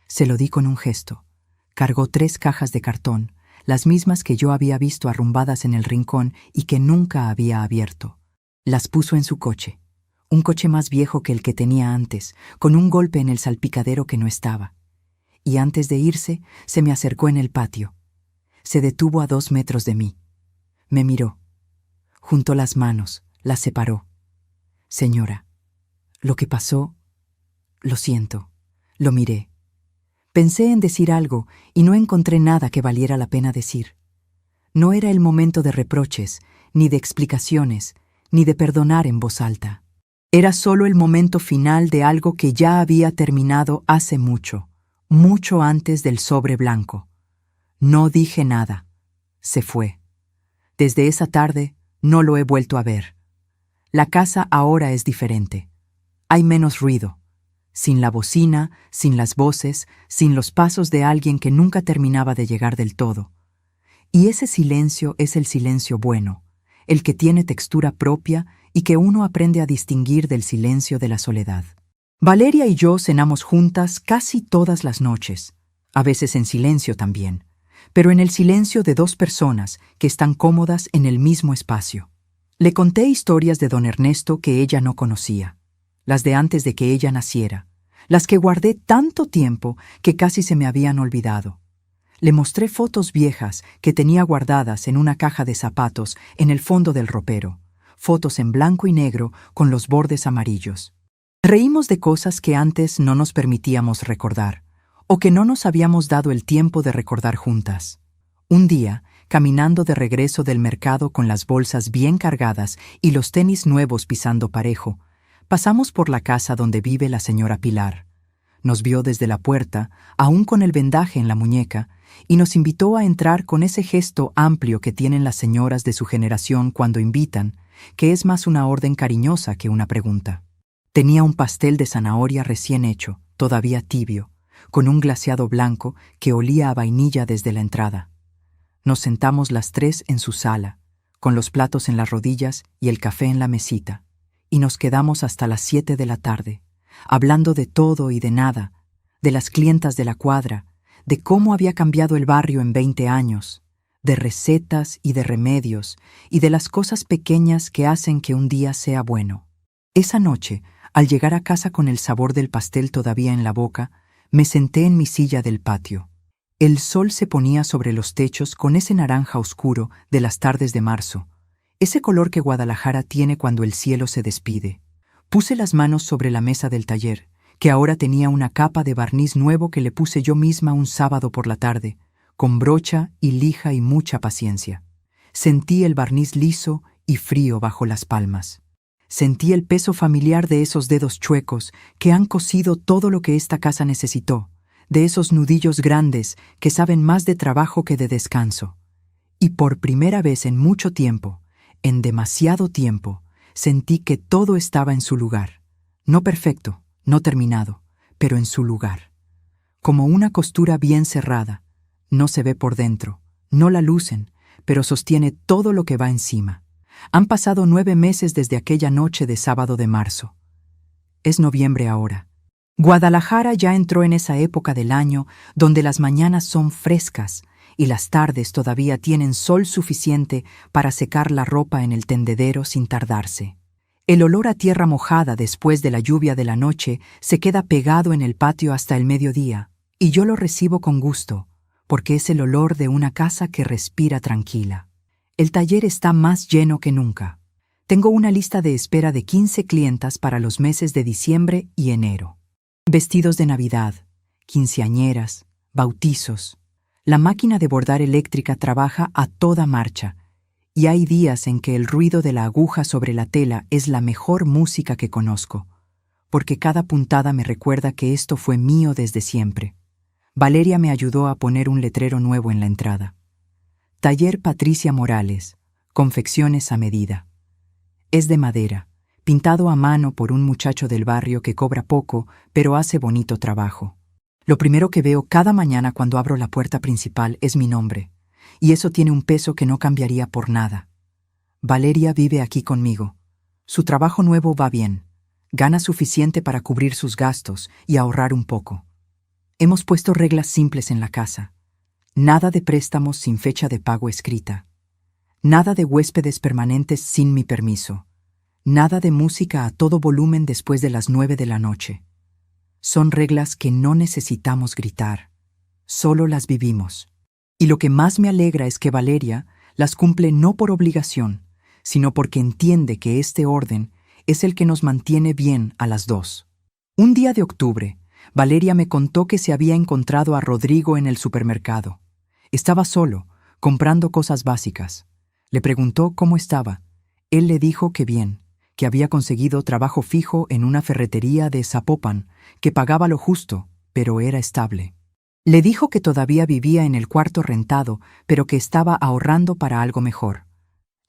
Se lo di con un gesto. Cargó 3 cajas de cartón, las mismas que yo había visto arrumbadas en el rincón y que nunca había abierto. Las puso en su coche. Un coche más viejo que el que tenía antes, con un golpe en el salpicadero que no estaba. Y antes de irse, se me acercó en el patio. Se detuvo a 2 metros de mí. Me miró. Juntó las manos, las separó. Señora, lo que pasó, lo siento. Lo miré. Pensé en decir algo y no encontré nada que valiera la pena decir. No era el momento de reproches, ni de explicaciones, ni de perdonar en voz alta. Era solo el momento final de algo que ya había terminado hace mucho, mucho antes del sobre blanco. No dije nada. Se fue. Desde esa tarde no lo he vuelto a ver. La casa ahora es diferente. Hay menos ruido. Sin la bocina, sin las voces, sin los pasos de alguien que nunca terminaba de llegar del todo. Y ese silencio es el silencio bueno, el que tiene textura propia y que uno aprende a distinguir del silencio de la soledad. Valeria y yo cenamos juntas casi todas las noches, a veces en silencio también, pero en el silencio de 2 personas que están cómodas en el mismo espacio. Le conté historias de don Ernesto que ella no conocía, las de antes de que ella naciera, las que guardé tanto tiempo que casi se me habían olvidado. Le mostré fotos viejas que tenía guardadas en una caja de zapatos en el fondo del ropero, fotos en blanco y negro con los bordes amarillos. Reímos de cosas que antes no nos permitíamos recordar, o que no nos habíamos dado el tiempo de recordar juntas. Un día, caminando de regreso del mercado con las bolsas bien cargadas y los tenis nuevos pisando parejo, pasamos por la casa donde vive la señora Pilar. Nos vio desde la puerta, aún con el vendaje en la muñeca, y nos invitó a entrar con ese gesto amplio que tienen las señoras de su generación cuando invitan, que es más una orden cariñosa que una pregunta. Tenía un pastel de zanahoria recién hecho, todavía tibio, con un glaseado blanco que olía a vainilla desde la entrada. Nos sentamos las 3 en su sala, con los platos en las rodillas y el café en la mesita, y nos quedamos hasta las 7 de la tarde, hablando de todo y de nada, de las clientas de la cuadra, de cómo había cambiado el barrio en 20 años, de recetas y de remedios, y de las cosas pequeñas que hacen que un día sea bueno. Esa noche, al llegar a casa con el sabor del pastel todavía en la boca, me senté en mi silla del patio. El sol se ponía sobre los techos con ese naranja oscuro de las tardes de marzo, ese color que Guadalajara tiene cuando el cielo se despide. Puse las manos sobre la mesa del taller, que ahora tenía una capa de barniz nuevo que le puse yo misma un sábado por la tarde, con brocha y lija y mucha paciencia. Sentí el barniz liso y frío bajo las palmas. Sentí el peso familiar de esos dedos chuecos que han cosido todo lo que esta casa necesitó, de esos nudillos grandes que saben más de trabajo que de descanso. Y por primera vez en mucho tiempo, en demasiado tiempo, sentí que todo estaba en su lugar. No perfecto, no terminado, pero en su lugar. Como una costura bien cerrada. No se ve por dentro, no la lucen, pero sostiene todo lo que va encima. Han pasado 9 meses desde aquella noche de sábado de marzo. Es noviembre ahora. Guadalajara ya entró en esa época del año donde las mañanas son frescas y las tardes todavía tienen sol suficiente para secar la ropa en el tendedero sin tardarse. El olor a tierra mojada después de la lluvia de la noche se queda pegado en el patio hasta el mediodía, y yo lo recibo con gusto, porque es el olor de una casa que respira tranquila. El taller está más lleno que nunca. Tengo una lista de espera de 15 clientas para los meses de diciembre y enero. Vestidos de Navidad, quinceañeras, bautizos. La máquina de bordar eléctrica trabaja a toda marcha, y hay días en que el ruido de la aguja sobre la tela es la mejor música que conozco, porque cada puntada me recuerda que esto fue mío desde siempre. Valeria me ayudó a poner un letrero nuevo en la entrada. Taller Patricia Morales, confecciones a medida. Es de madera, pintado a mano por un muchacho del barrio que cobra poco, pero hace bonito trabajo. Lo primero que veo cada mañana cuando abro la puerta principal es mi nombre, y eso tiene un peso que no cambiaría por nada. Valeria vive aquí conmigo. Su trabajo nuevo va bien. Gana suficiente para cubrir sus gastos y ahorrar un poco. Hemos puesto reglas simples en la casa. Nada de préstamos sin fecha de pago escrita. Nada de huéspedes permanentes sin mi permiso. Nada de música a todo volumen después de las 9 de la noche. Son reglas que no necesitamos gritar. Solo las vivimos. Y lo que más me alegra es que Valeria las cumple no por obligación, sino porque entiende que este orden es el que nos mantiene bien a las dos. Un día de octubre, Valeria me contó que se había encontrado a Rodrigo en el supermercado. Estaba solo, comprando cosas básicas. Le preguntó cómo estaba. Él le dijo que bien, que había conseguido trabajo fijo en una ferretería de Zapopan, que pagaba lo justo, pero era estable. Le dijo que todavía vivía en el cuarto rentado, pero que estaba ahorrando para algo mejor.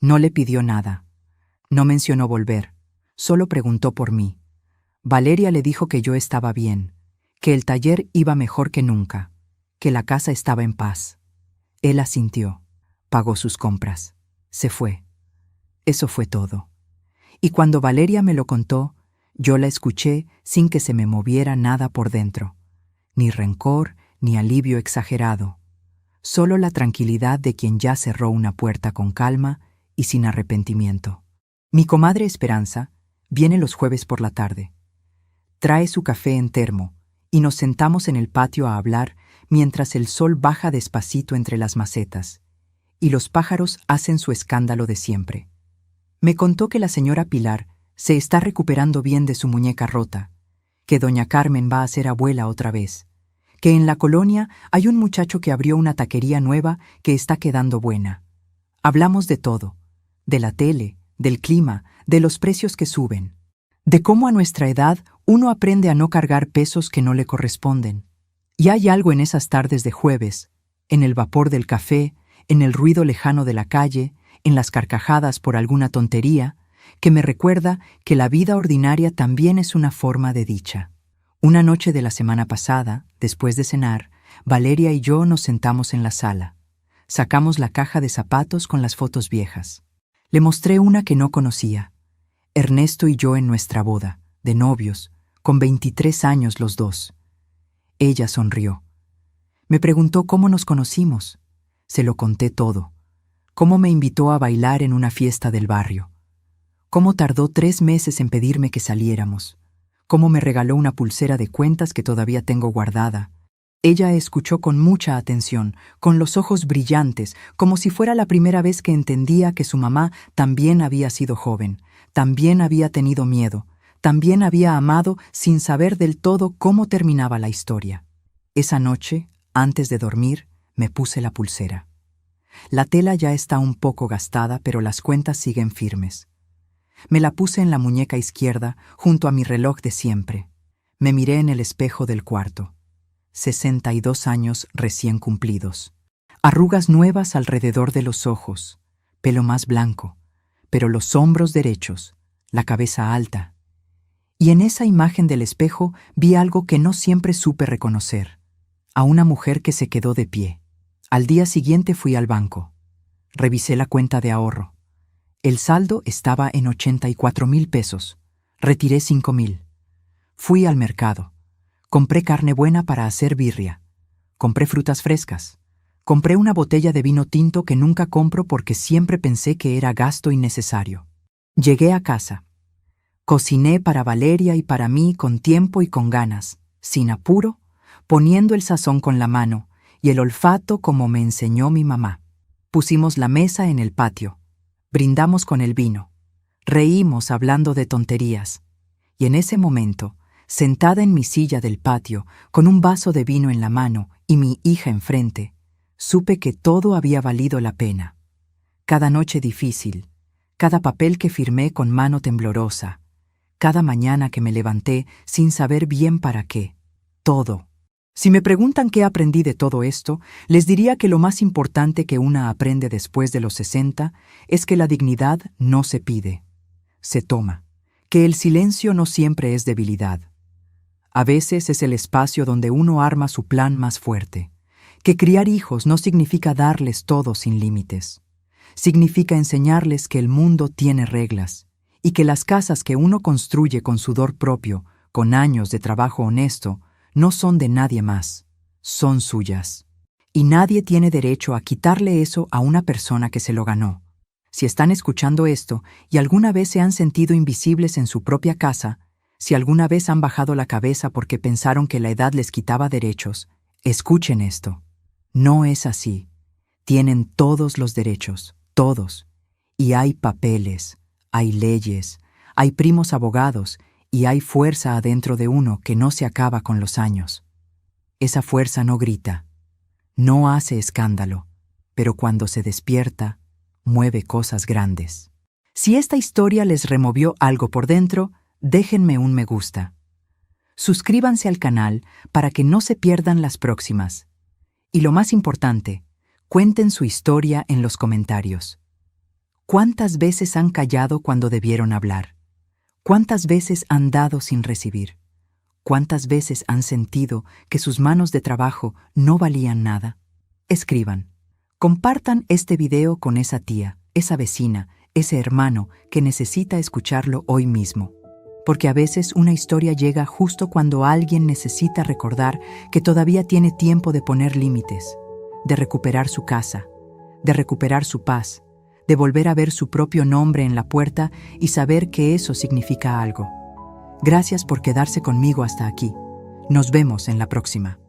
No le pidió nada. No mencionó volver. Solo preguntó por mí. Valeria le dijo que yo estaba bien, que el taller iba mejor que nunca, que la casa estaba en paz. Él asintió, pagó sus compras, se fue. Eso fue todo. Y cuando Valeria me lo contó, yo la escuché sin que se me moviera nada por dentro. Ni rencor, ni alivio exagerado. Solo la tranquilidad de quien ya cerró una puerta con calma y sin arrepentimiento. Mi comadre Esperanza viene los jueves por la tarde. Trae su café en termo y nos sentamos en el patio a hablar mientras el sol baja despacito entre las macetas y los pájaros hacen su escándalo de siempre. Me contó que la señora Pilar se está recuperando bien de su muñeca rota, que doña Carmen va a ser abuela otra vez, que en la colonia hay un muchacho que abrió una taquería nueva que está quedando buena. Hablamos de todo, de la tele, del clima, de los precios que suben, de cómo a nuestra edad uno aprende a no cargar pesos que no le corresponden. Y hay algo en esas tardes de jueves, en el vapor del café, en el ruido lejano de la calle, en las carcajadas por alguna tontería, que me recuerda que la vida ordinaria también es una forma de dicha. Una noche de la semana pasada, después de cenar, Valeria y yo nos sentamos en la sala. Sacamos la caja de zapatos con las fotos viejas. Le mostré una que no conocía. Ernesto y yo en nuestra boda, de novios, con 23 años los dos. Ella sonrió. Me preguntó cómo nos conocimos. Se lo conté todo. Cómo me invitó a bailar en una fiesta del barrio. Cómo tardó 3 meses en pedirme que saliéramos. Cómo me regaló una pulsera de cuentas que todavía tengo guardada. Ella escuchó con mucha atención, con los ojos brillantes, como si fuera la primera vez que entendía que su mamá también había sido joven, también había tenido miedo, también había amado sin saber del todo cómo terminaba la historia. Esa noche, antes de dormir, me puse la pulsera. La tela ya está un poco gastada, pero las cuentas siguen firmes. Me la puse en la muñeca izquierda, junto a mi reloj de siempre. Me miré en el espejo del cuarto. 62 años recién cumplidos. Arrugas nuevas alrededor de los ojos, pelo más blanco, pero los hombros derechos, la cabeza alta. Y en esa imagen del espejo vi algo que no siempre supe reconocer. A una mujer que se quedó de pie. Al día siguiente fui al banco. Revisé la cuenta de ahorro. El saldo estaba en 84,000 pesos. Retiré 5,000. Fui al mercado. Compré carne buena para hacer birria. Compré frutas frescas. Compré una botella de vino tinto que nunca compro porque siempre pensé que era gasto innecesario. Llegué a casa. Cociné para Valeria y para mí con tiempo y con ganas, sin apuro, poniendo el sazón con la mano y el olfato como me enseñó mi mamá. Pusimos la mesa en el patio. Brindamos con el vino. Reímos hablando de tonterías. Y en ese momento, sentada en mi silla del patio, con un vaso de vino en la mano y mi hija enfrente, supe que todo había valido la pena. Cada noche difícil, cada papel que firmé con mano temblorosa, cada mañana que me levanté sin saber bien para qué, todo. Si me preguntan qué aprendí de todo esto, les diría que lo más importante que una aprende después de los 60 es que la dignidad no se pide, se toma, que el silencio no siempre es debilidad. A veces es el espacio donde uno arma su plan más fuerte, que criar hijos no significa darles todo sin límites. Significa enseñarles que el mundo tiene reglas y que las casas que uno construye con sudor propio, con años de trabajo honesto, no son de nadie más, son suyas. Y nadie tiene derecho a quitarle eso a una persona que se lo ganó. Si están escuchando esto y alguna vez se han sentido invisibles en su propia casa, si alguna vez han bajado la cabeza porque pensaron que la edad les quitaba derechos, escuchen esto. No es así. Tienen todos los derechos, todos. Y hay papeles, hay leyes, hay primos abogados y hay fuerza adentro de uno que no se acaba con los años. Esa fuerza no grita, no hace escándalo, pero cuando se despierta, mueve cosas grandes. Si esta historia les removió algo por dentro, déjenme un me gusta. Suscríbanse al canal para que no se pierdan las próximas. Y lo más importante, cuenten su historia en los comentarios. ¿Cuántas veces han callado cuando debieron hablar? ¿Cuántas veces han dado sin recibir? ¿Cuántas veces han sentido que sus manos de trabajo no valían nada? Escriban. Compartan este video con esa tía, esa vecina, ese hermano que necesita escucharlo hoy mismo. Porque a veces una historia llega justo cuando alguien necesita recordar que todavía tiene tiempo de poner límites, de recuperar su casa, de recuperar su paz, de volver a ver su propio nombre en la puerta y saber que eso significa algo. Gracias por quedarse conmigo hasta aquí. Nos vemos en la próxima.